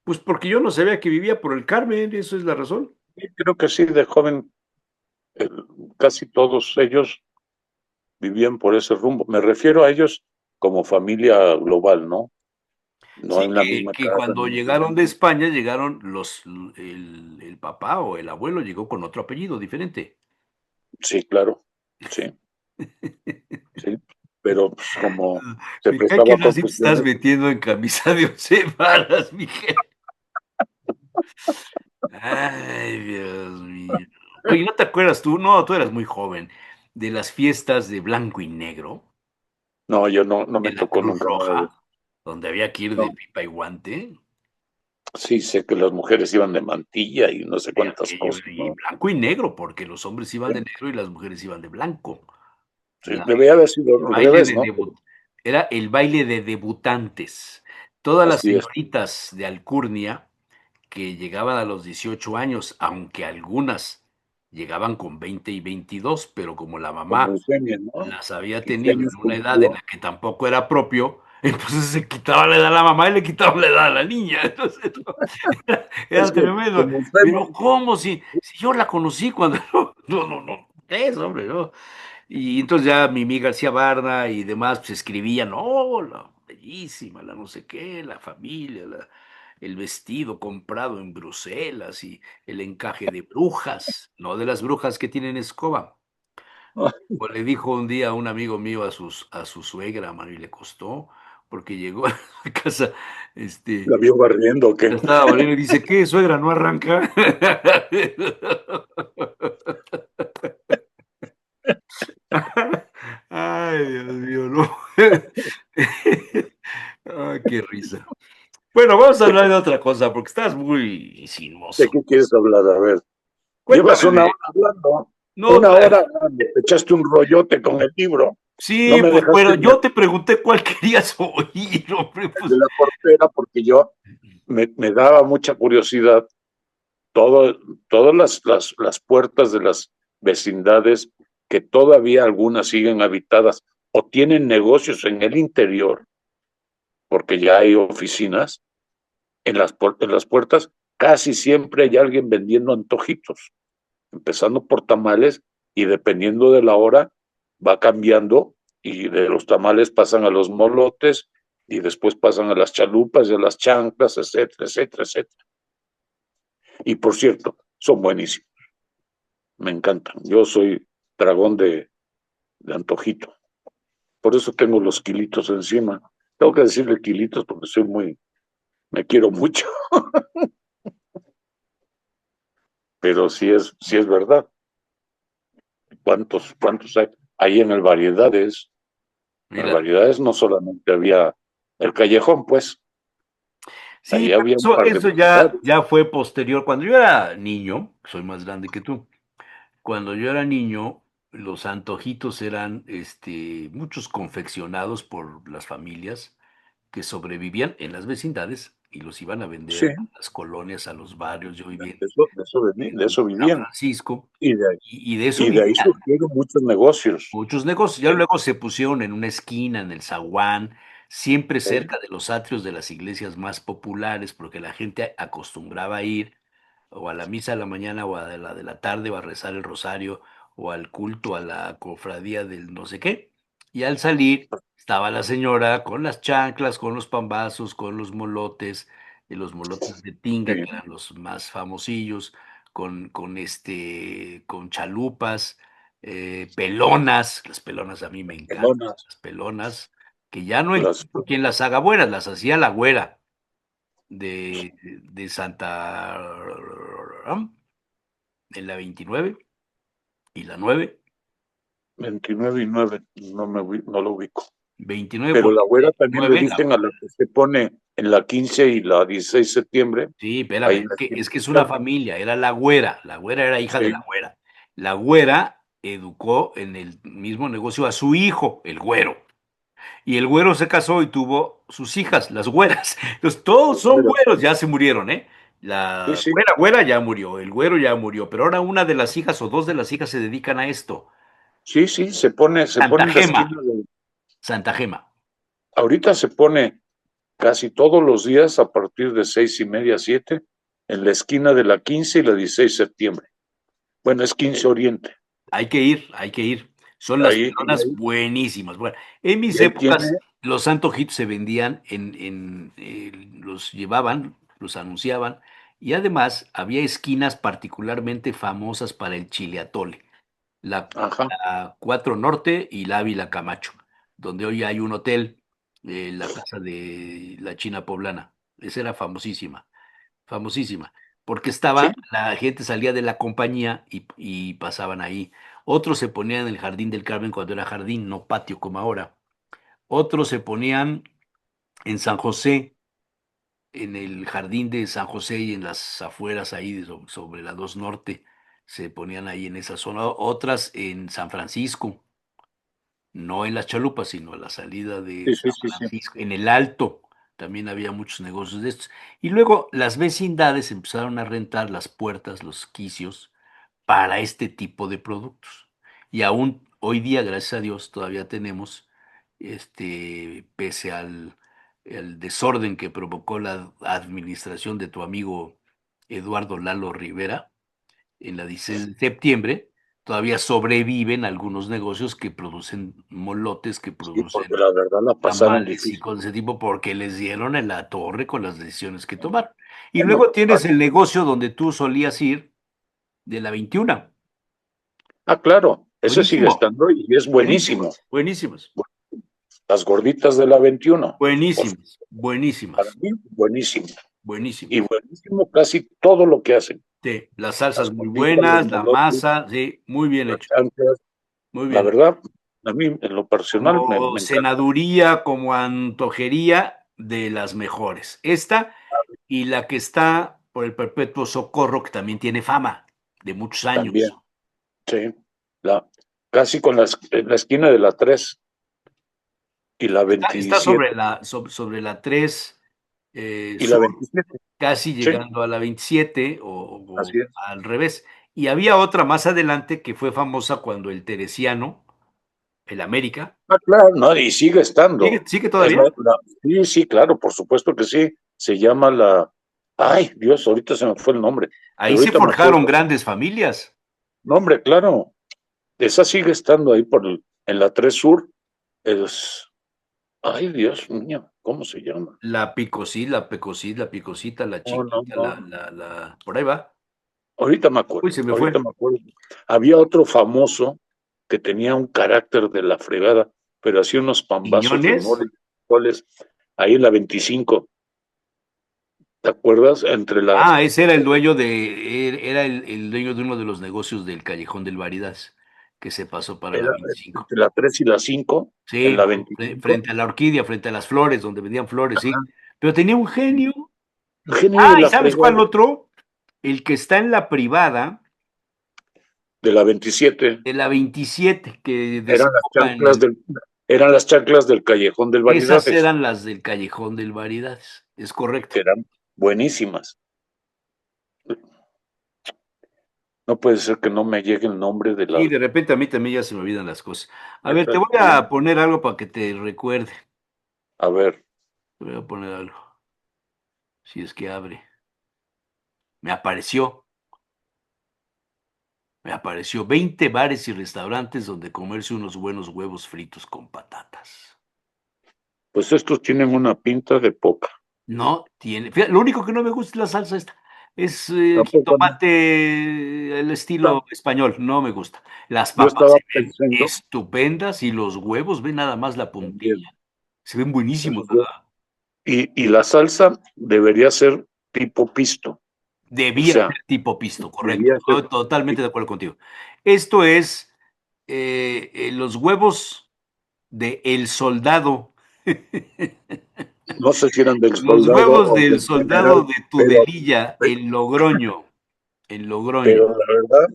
Pues porque yo no sabía que vivía por el Carmen, eso es la razón. Sí, creo que sí, de joven, eh, casi todos ellos vivían por ese rumbo. Me refiero a ellos como familia global, ¿no? No Sí, en la que, misma que casa, cuando ni llegaron de España, llegaron el papá o el abuelo llegó con otro apellido diferente. sí, claro, sí, sí. Pero pues, como se Me cae que prestaba a ahora sí te estás confusiones, metiendo en camisa de once varas, Miguel. Ay, Dios mío. Oye, ¿no te acuerdas tú? No, tú eras muy joven, de las fiestas de blanco y negro, no, yo no, no de me la tocó Cruz nunca nada de eso. Roja, donde había que ir de No, pipa y guante. sí sé que las mujeres iban de mantilla y no sé De cuántas aquello, cosas, y ¿no? blanco y negro, porque los hombres iban Sí, de negro y las mujeres iban de blanco. sí, La- debería haber sido el al baile revés, de ¿no? era el baile de debutantes. Todas las Así es, señoritas de Alcurnia que llegaban a los 18 años, aunque algunas llegaban con 20 y 22, pero como la como mamá Eugenia, ¿no? las había 15 tenido años en una edad en cumplió. la que tampoco era propio, entonces se quitaba la edad a la mamá y le quitaba la edad a la niña. Entonces, no, Es era que tremendo. como Pero Eugenia, ¿cómo? Si yo la conocí cuando no, es, hombre, ¿no? Y entonces ya Mimi García Barda y demás pues escribían, no, la bellísima, la no sé qué, la familia, el vestido comprado en Bruselas y el encaje de brujas, no de las brujas que tienen escoba. Pues le dijo un día a un amigo mío a su suegra, mano, y le costó, porque llegó a la casa, la vio barriendo, ¿o la qué? estaba volviendo y dice, ¿qué, suegra, no arranca? Ay, Dios mío, no. Ay, qué risa. Bueno, vamos a ¿De qué, hablar de otra cosa, porque estás muy de sinuoso. qué quieres hablar? A ver, llevas Cuéntame una hora hablando, no, una hora hablando, te echaste un rollote con el libro, no sí, me pues, dejaste pero ni yo te pregunté cuál querías oír, hombre, el de pues. la portera porque yo me daba mucha curiosidad todo, todas las puertas de las vecindades que todavía algunas siguen habitadas o tienen negocios en el interior, porque ya hay oficinas, en las puertas casi siempre hay alguien vendiendo antojitos, empezando por tamales y dependiendo de la hora va cambiando y de los tamales pasan a los molotes y después pasan a las chalupas y a las chanclas, etcétera, etcétera, etcétera. Y por cierto, son buenísimos, me encantan. Yo soy dragón de antojito, por eso tengo los kilitos encima. Tengo que decirle kilitos porque soy muy, me quiero mucho, pero sí es verdad. ¿Cuántos hay? Ahí en el Mira, variedades no solamente había el callejón, pues, sí, ahí pero había un eso, par de eso ya, variedades. ya fue posterior. Cuando yo era niño, soy más grande que tú, cuando yo era niño, los antojitos eran muchos confeccionados por las familias que sobrevivían en las vecindades y los iban a vender Sí, a las colonias, a los barrios. Yo vivía de en eso San vivían. Francisco Y de ahí, y de eso y de ahí vivían. surgieron muchos negocios. Muchos negocios, ya Sí, luego se pusieron en una esquina, en el zaguán, siempre sí. cerca de los atrios de las iglesias más populares, porque la gente acostumbraba a ir o a la misa de la mañana o a la de la tarde o a rezar el rosario o al culto a la cofradía del no sé qué. Y al salir estaba la señora con las chanclas, con los pambazos, con los molotes, los molotes de tinga, que Sí, eran los más famosillos, con chalupas, pelonas, las pelonas a mí me encantan, pelonas, las pelonas, que ya no las, encuentro quien las haga buenas, las hacía la güera de Santa en la 29 y la 9, 29 y 9, no lo ubico. 29 Pero la güera Poniente, también le 9 la dicen a la que se pone en la 15 y la 16 de septiembre, Sí, ahí espérame, en la esquina es que del es una Carmen. familia, era la güera era hija de la Sí, güera. La güera educó en el mismo negocio a su hijo, el güero. Y el güero se casó y tuvo sus hijas, las güeras. Entonces, todos son bueno, güeros, ya se murieron, ¿eh? sí, La sí, güera ya murió, el güero ya murió, pero ahora una de las hijas o dos de las hijas se dedican a esto. sí, sí, se pone Santa en la Gema, esquina de, Santa Gema. ahorita se pone casi todos los días a partir de 6:30, 7, en la esquina de la 15 y la 16 de septiembre. Bueno, es 15 Oriente. Hay que ir, hay que ir. Son las Ahí, y pelonas ahí, buenísimas. Bueno, en mis y ahí tiene, épocas, los antojitos se vendían los llevaban, los anunciaban, y además había esquinas particularmente famosas para el chile atole. ajá, La 4 Norte y la Ávila Camacho, donde hoy hay un hotel, la casa de la China Poblana. Esa era famosísima, famosísima, porque sí, la gente salía de la compañía y pasaban ahí. Otros se ponían en el Jardín del Carmen cuando era jardín, no patio como ahora. Otros se ponían en San José, en el jardín de San José y en las afueras ahí sobre la 2 Norte, se ponían ahí en esa zona. Otras en San Francisco, no en las Chalupas, sino a la salida de sí, sí, San sí, sí. Francisco, en el Alto. También había muchos negocios de estos. Y luego las vecindades empezaron a rentar las puertas, los quicios, para este tipo de productos. Y aún hoy día, gracias a Dios, todavía tenemos, pese el desorden que provocó la administración de tu amigo Eduardo Lalo Rivera, en la 16 de septiembre, todavía sobreviven algunos negocios que producen molotes, que Sí, porque producen la verdad la pasaron tamales y difícil. cosas de ese tipo, porque les dieron en la torre con las decisiones que tomaron. Y Bueno, luego tienes el negocio donde tú solías ir de la 21. claro, ese sigue Buenísimo, estando y es buenísimo. buenísimos, buenísimos, Las gorditas de la 21, buenísimas, para buenísimas, mí, buenísimo. Y buenísimas. buenísimo casi todo lo que hacen. Sí, las Las salsas muy gorditas, los buenas, la molotes, masa, sí, muy bien las hecho, chanclas. muy La bien hecho. verdad, a mí en lo personal Como me encanta. cenaduría, como antojería, de las mejores. Esta y la que está por el Perpetuo Socorro, que también tiene fama de muchos También, años. sí. La, casi en la esquina de la 3 y la Está 27 sobre la 3 y la Sur, 27. casi Sí, llegando a la 27 o así es. al revés. Y había otra más adelante que fue famosa cuando el Teresiano, el América, Claro, no, y sigue estando. sigue Es todavía. sí, sí, claro, por supuesto que sí. Se llama ay, Dios, ahorita se me fue el nombre, Ahí pero se ahorita me forjaron acuerdo. grandes familias. Nombre, claro. Esa sigue estando ahí en la 3 Sur. Es, ay, Dios mío, ¿cómo se llama? La picosita, la No, no, chiquita, no. por ahí va. Ahorita me acuerdo, Uy, se me ahorita fue. me acuerdo. Había otro famoso que tenía un carácter de la fregada, pero hacía unos pambazos de Quiñones. mole, goles, ahí en la 25. ¿Te acuerdas? Entre la, Ese era el dueño era el dueño de uno de los negocios del Callejón del Variedad, que se pasó para la era 25. entre la 3 y la 5, en Sí, la 25. frente a la orquídea, frente a las flores, donde vendían flores, sí. Pero tenía un genio. El genio de ¿Y la sabes cuál fregada, otro? El que está en la privada de la 27, de la 27, que eran las desemboca en chanclas el... del, eran las chanclas del Callejón del Esas Variedades, eran las del Callejón del Variedades. Es correcto. que eran buenísimas. No puede ser que no me llegue el nombre de Y la. de repente a mí también ya se me olvidan las cosas. A ver, te voy Efectivamente. a poner algo para que te recuerde. A ver, Te voy a poner algo. Si es que abre. Me apareció. Me apareció 20 bares y restaurantes donde comerse unos buenos huevos fritos con patatas. Pues estos tienen una pinta de poca. No tiene. Fíjate, lo único que no me gusta es la salsa esta. Es Tampoco no. jitomate el estilo español, no me gusta. Las Yo papas estaba se ven pensando estupendas y los huevos, ven nada más la puntilla. también. Se ven buenísimos, Los hue- ¿verdad? y la salsa debería ser tipo pisto. O Debía sea, ser tipo pisto, correcto. debía ser Estoy totalmente de tipo. acuerdo contigo. Esto es los huevos de El Soldado. No sé si eran del Los soldado huevos o del del general, soldado de pero, Tudelilla, en Logroño. En Logroño. pero la verdad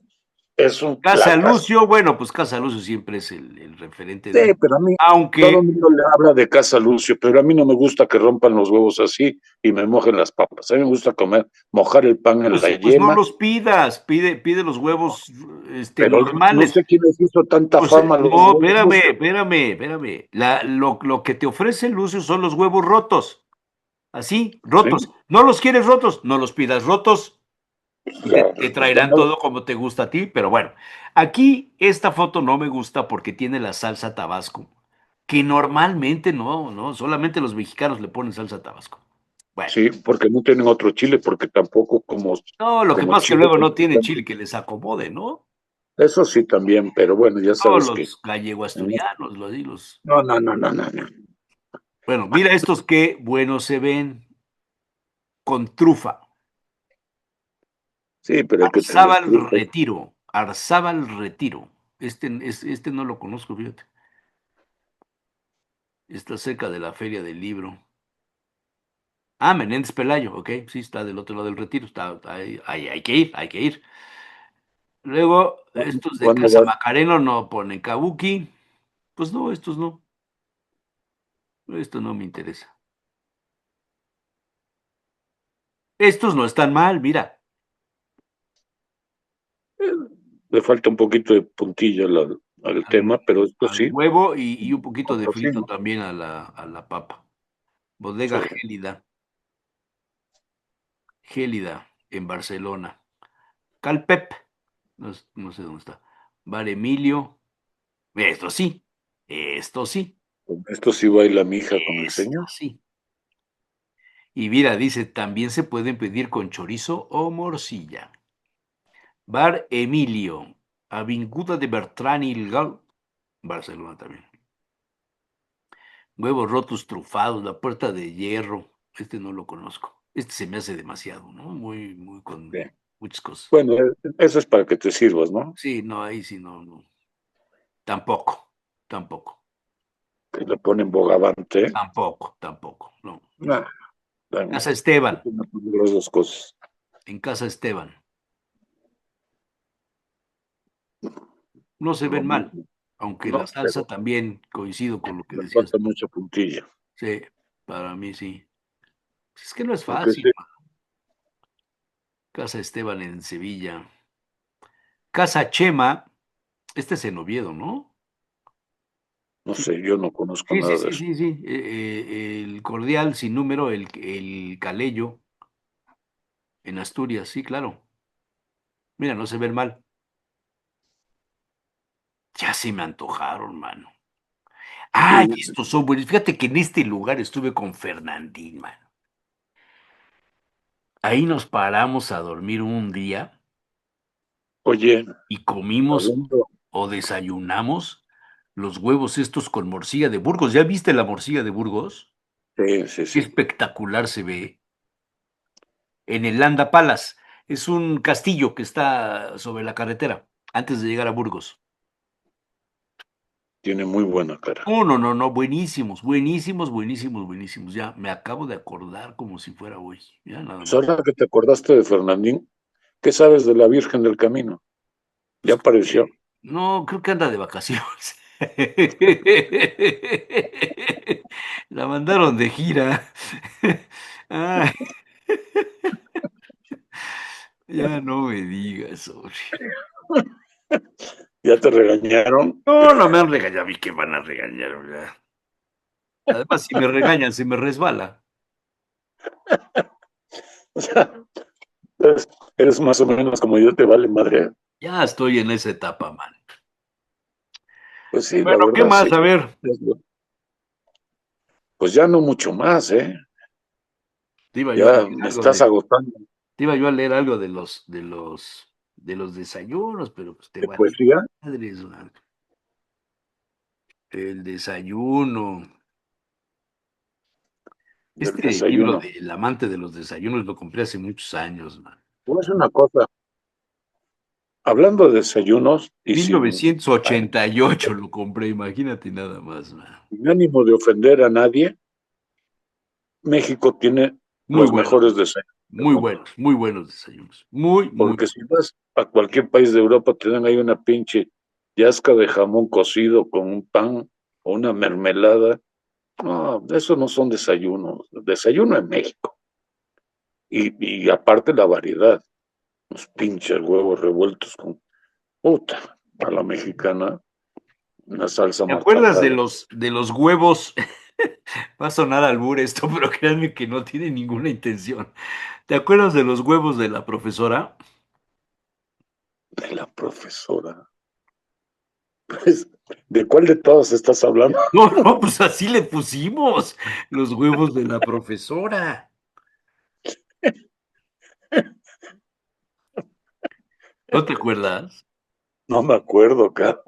es un Casa platas. Lucio, bueno, pues Casa Lucio siempre es el referente Sí, de. pero a mí todo Aunque, el mundo le habla de Casa Lucio, pero a mí no me gusta que rompan los huevos así y me mojen las papas. A mí me gusta comer, mojar el pan en la pues no yema, los pidas, pide los huevos pero no normales. sé quién les hizo tanta Pues fama a los no, huevos Lucio. espérame. Lo que te ofrece Lucio son los huevos rotos. Así, Sí, rotos. ¿No los quieres rotos? No los pidas rotos. Y ya, te pues traerán todo como te gusta a ti, pero bueno. Aquí esta foto no me gusta porque tiene la salsa Tabasco, que normalmente no, solamente los mexicanos le ponen salsa Tabasco. Bueno, sí, porque no tienen otro chile, porque tampoco no, lo que como pasa es que chile luego no tienen mexicano. chile que les acomode, ¿no? Eso sí también, pero bueno, ya Todos sabes que los gallego-asturianos, no, no, no, no, no, no. Bueno, mira estos qué buenos se ven con trufa. Sí, pero hay que tener truco. Arzábal Retiro. Este no lo conozco, fíjate. Está cerca de la Feria del Libro. Ah, Menéndez Pelayo, ok, sí, está del otro lado del Retiro, está ahí, hay que ir, hay que ir. Luego, estos de ¿Cuándo Casa vas? Macareno no ponen Kabuki. Pues no, estos no. Esto no me interesa. Estos no están mal, mira. Le falta un poquito de puntilla al Al, tema, pero esto al sí, huevo y un poquito con de frito tocino. también a la papa. Sí. Bodega Gélida, en Barcelona. Calpep, no sé dónde está. Bar Emilio. Esto sí, Con esto sí baila mi hija con el esto señor. sí. Y mira, dice, también se pueden pedir con chorizo o morcilla. Bar Emilio, Avinguda de Bertrán y Gal, Barcelona también. Huevos rotos trufados, la puerta de hierro. Este no lo conozco. Este se me hace demasiado, ¿no? Muy con Sí. muchas cosas. Bueno, eso es para que te sirvas, ¿no? Sí, no, ahí sí, no. Tampoco. Que le ponen bogavante. Tampoco. No. Nah, dan- Casa Esteban, las dos cosas. en Casa Esteban. No se Lo ven mal, mismo, aunque la ¿no? salsa Pero también coincido con lo que le decías. falta mucha puntilla. Sí, para mí sí. Es que no es Porque fácil. sí, Casa Esteban en Sevilla. Casa Chema, este es en Oviedo, ¿no? no Sí, sé, yo no conozco sí, sí, nada de sí, eso. sí, sí. El Cordial sin número, el Calello en Asturias, sí, claro. Mira, no se ven mal. Ya se me antojaron, mano. Ay, Sí, estos son buenos. Fíjate que en este lugar estuve con Fernandín, mano. Ahí nos paramos a dormir un día oye, y comimos hablando, o desayunamos los huevos estos con morcilla de Burgos. ¿Ya viste la morcilla de Burgos? sí, sí, Qué sí, espectacular se ve en el Landa Palace. Es un castillo que está sobre la carretera antes de llegar a Burgos. tiene muy buena cara. No, buenísimos. Ya me acabo de acordar como si fuera hoy. Ya nada Pues más. ahora que te acordaste de Fernandín, ¿qué sabes de la Virgen del Camino? Ya Pues, apareció. no, creo que anda de vacaciones. La mandaron de gira. Ay, ya no me digas, hombre. ¿Ya te regañaron? No me han regañado. ¿Y qué van a regañar? ¿Verdad? Además, si me regañan, se me resbala. O sea, eres más o menos como yo, te vale madre. Ya estoy en esa etapa, man. Pues sí, la Bueno, ¿qué verdad sí. más? A ver, Pues ya no mucho más, ¿eh? te iba yo a Ya leer me algo estás de, agotando te iba yo a leer algo de los desayunos, pero pues te de vale poesía madres, man. El desayuno. del Este libro desayuno. de El amante de los desayunos lo compré hace muchos años, man. Pues es una cosa, hablando de desayunos y ay, 1988 lo compré, imagínate nada más, man. sin ánimo de ofender a nadie, México tiene Muy los buenos, mejores desayunos del mundo. muy buenos desayunos. Muy, muy. Porque si vas a cualquier país de Europa, te dan ahí una pinche yasca de jamón cocido con un pan o una mermelada. No, eso no son desayunos. Desayuno en México. Y aparte la variedad. Los pinches huevos revueltos con puta a la mexicana, una salsa ¿Te acuerdas de martajada. los huevos? Va a sonar albur esto, pero créanme que no tiene ninguna intención. ¿Te acuerdas de los huevos de la profesora? De la profesora. Pues, ¿de cuál de todas estás hablando? No, no, pues así le pusimos los huevos de la profesora. ¿No te acuerdas? No me acuerdo, cara.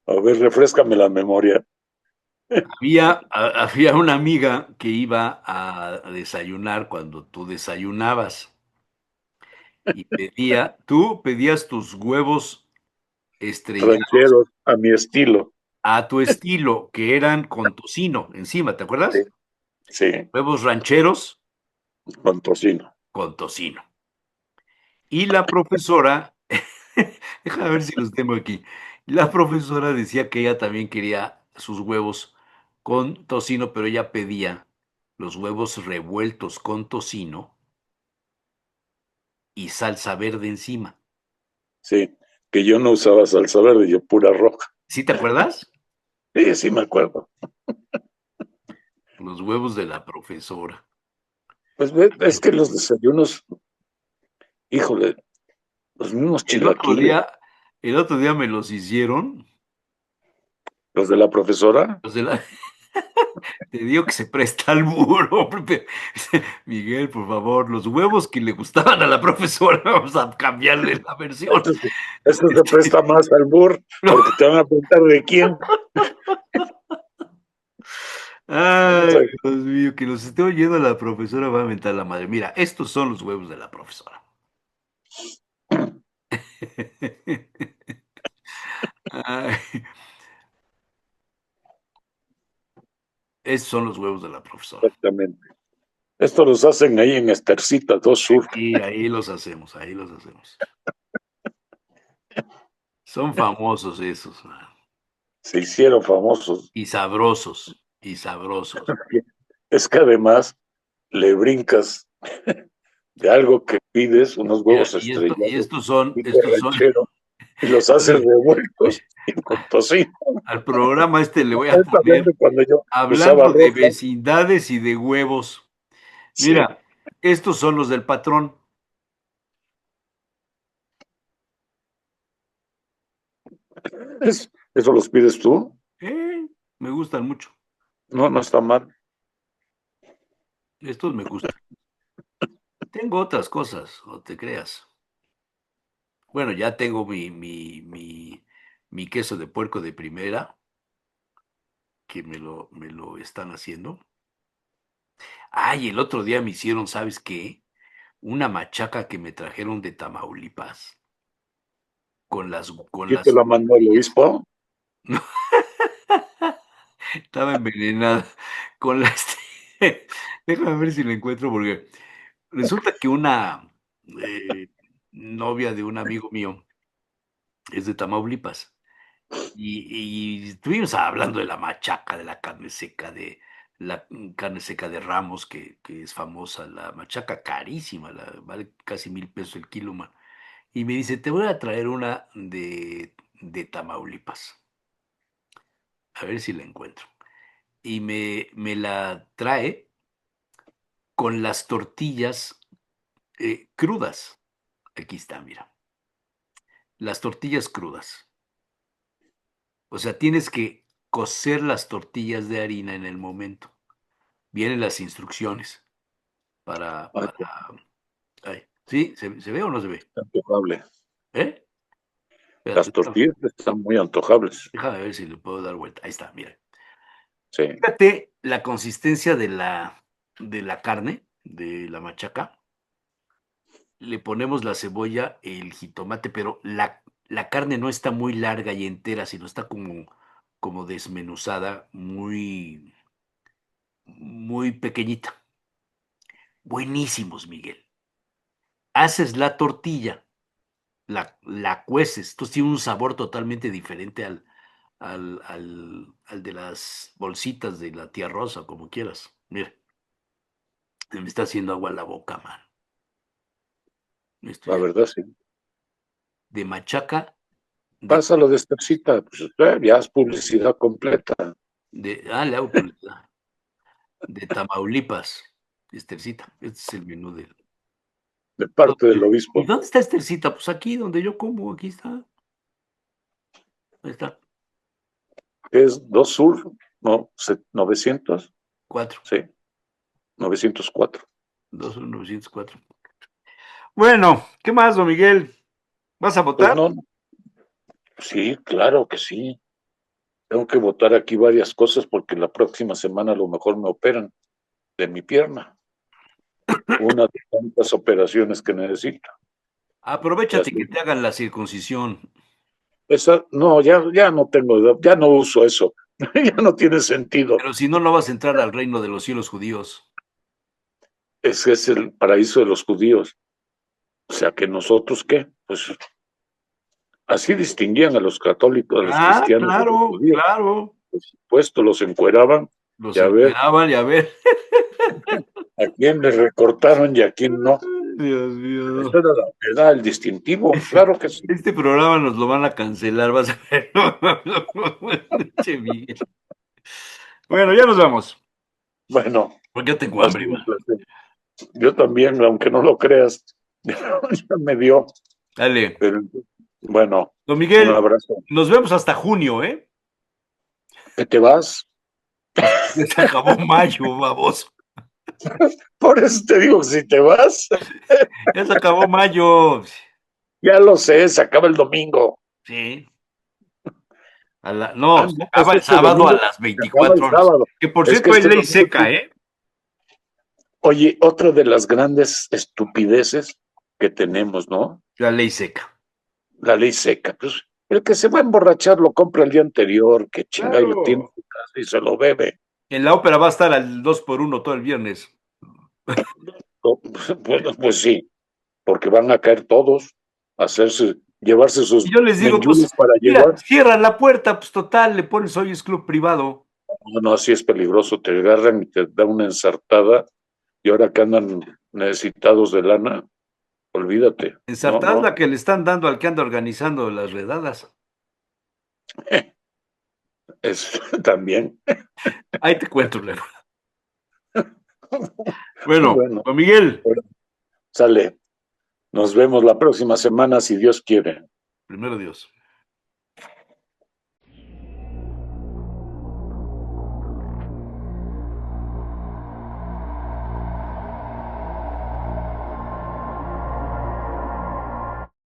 A ver, refréscame la memoria. Había una amiga que iba a desayunar cuando tú desayunabas y tú pedías tus huevos estrellados Rancheros, a mi estilo. a tu estilo, que eran con tocino encima, ¿te Sí, acuerdas? sí, Huevos rancheros con tocino. con tocino. Y la profesora, déjame ver si los tengo aquí. La profesora decía que ella también quería sus huevos con tocino, pero ella pedía los huevos revueltos con tocino y salsa verde encima. Sí, que yo no usaba salsa verde, yo pura roja. ¿Sí te acuerdas? Sí, sí me acuerdo. Los huevos de la profesora. Pues es que los desayunos, híjole, los mismos El otro chilaquiles, día, el otro día me los hicieron, los de la profesora, los de la, te digo que se presta al burro. Miguel, por favor, los huevos que le gustaban a la profesora, vamos a cambiarle la versión. eso, eso se Este, presta más al burro, no. porque te van a preguntar de quién. Vamos Ay, a Dios mío, que los esté oyendo la profesora va a mentar la madre. Mira, estos son los huevos de la profesora. Ay, estos son los huevos de la profesora. exactamente. Esto los hacen ahí en Estercita 2 Sur. Y ahí los hacemos, ahí los hacemos. Son famosos esos, man. Se hicieron famosos. Y sabrosos, y sabrosos. Es que además le brincas de algo que pides, unos Mira, huevos y estrellados, tipo estos son, ranchero, y los haces oye, revueltos y con tocino. al programa este le voy a poner Exactamente cuando yo usaba hablando de roja, vecindades y de huevos. sí. Mira, estos son los del patrón. Eso los pides tú. Me gustan mucho. No, no está mal. Estos me gustan. Tengo otras cosas, no te creas. Bueno, ya tengo mi queso de puerco de primera, que me lo están haciendo. Ay, el otro día me hicieron, ¿sabes qué? Una machaca que me trajeron de Tamaulipas, con ¿Quién te las la mandó el tortillas. obispo? Estaba envenenada con las. Déjame ver si la encuentro, porque resulta que una eh, novia de un amigo mío es de Tamaulipas. Y estuvimos hablando de la machaca, de la carne seca de Ramos, que es famosa, la machaca carísima, vale casi 1,000 pesos el kilo, man. Y me dice, te voy a traer una de Tamaulipas, a ver si la encuentro. Y me la trae con las tortillas crudas. Aquí está, mira. las tortillas crudas. O sea, tienes que cocer las tortillas de harina en el momento. Vienen las instrucciones para, Ay, para... Ay, ¿sí? ¿Se ve o no se ve? qué antojable. ¿Eh? Las Espérate, tortillas están muy antojables. déjame ver si le puedo dar vuelta. Ahí está, mira. Sí. Fíjate la consistencia de la carne, de la machaca. Le ponemos la cebolla, el jitomate, pero la carne no está muy larga y entera, sino está como desmenuzada, muy pequeñita. Buenísimos, Miguel. Haces la tortilla, la cueces, entonces tiene un sabor totalmente diferente al de las bolsitas de la tía Rosa, como quieras. Mira, se me está haciendo agua la boca, man. Esto La ya, verdad, sí. de machaca, de, Pásalo de Estercita, pues ya es publicidad completa. le hago publicidad, de Tamaulipas, Estercita. Este es el menú del. De parte del ¿Y obispo. dónde está Estercita? Pues aquí, donde yo como, aquí está. Ahí está, Es 2 Sur, no, 900, 4, sí, 904. 21904. Bueno, ¿qué más, don Miguel? ¿Vas a Pues votar? no, sí, claro que sí. Tengo que votar aquí varias cosas porque la próxima semana a lo mejor me operan de mi pierna. Una de tantas operaciones que necesito. Y Aprovechate así, que te hagan la circuncisión, esa, no, ya no tengo edad, ya no uso eso. Ya no tiene sentido. pero si no, no vas a entrar al reino de los cielos judíos. Ese es el paraíso de los judíos. O sea que nosotros, ¿qué? Pues así distinguían a los católicos, a los Ah, cristianos de los claro, judíos. claro. Por supuesto, los encueraban Los y a ver encueraban y a ver. a quién les recortaron y a quién no. Dios Eso mío. era el distintivo, claro que sí. Este programa nos lo van a cancelar, vas a ver. Che, Miguel. Bueno, ya nos vamos. Bueno, Porque yo tengo ha hambre, sido un va. placer. Yo también, aunque no lo creas, ya me dio. Dale. Pero, bueno, Don un Miguel, abrazo. nos vemos hasta junio, ¿eh? ¿Que te vas? Ya se acabó mayo, baboso. Por eso te digo, si te vas, Ya se acabó mayo. ya lo sé, se acaba el domingo. Sí. No, se No, pues acaba el este sábado a domingo las se acaba el 24 horas. sábado. Que por Es que cierto hay este ley domingo, seca, ¿eh? oye, otra de las grandes estupideces que tenemos, ¿no? La ley seca. La ley seca. Pues el que se va a emborrachar lo compra el día anterior, que chinga y lo tiene en Claro. su casa y se lo bebe. En la ópera va a estar al 2 por uno todo el viernes. Bueno, pues sí, porque van a caer todos a hacerse, llevarse sus Y yo les digo, pues, menjules para mira, llevar. cierran la puerta, pues total, le pones hoy es club privado. No, no, así es peligroso, te agarran y te da una ensartada y ahora que andan necesitados de lana, olvídate. No, Ensartada es no, la que le están dando al que anda organizando las redadas. es también. Ahí te cuento luego. Bueno, Bueno, don Miguel, sale. Nos vemos la próxima semana si Dios quiere. primero Dios.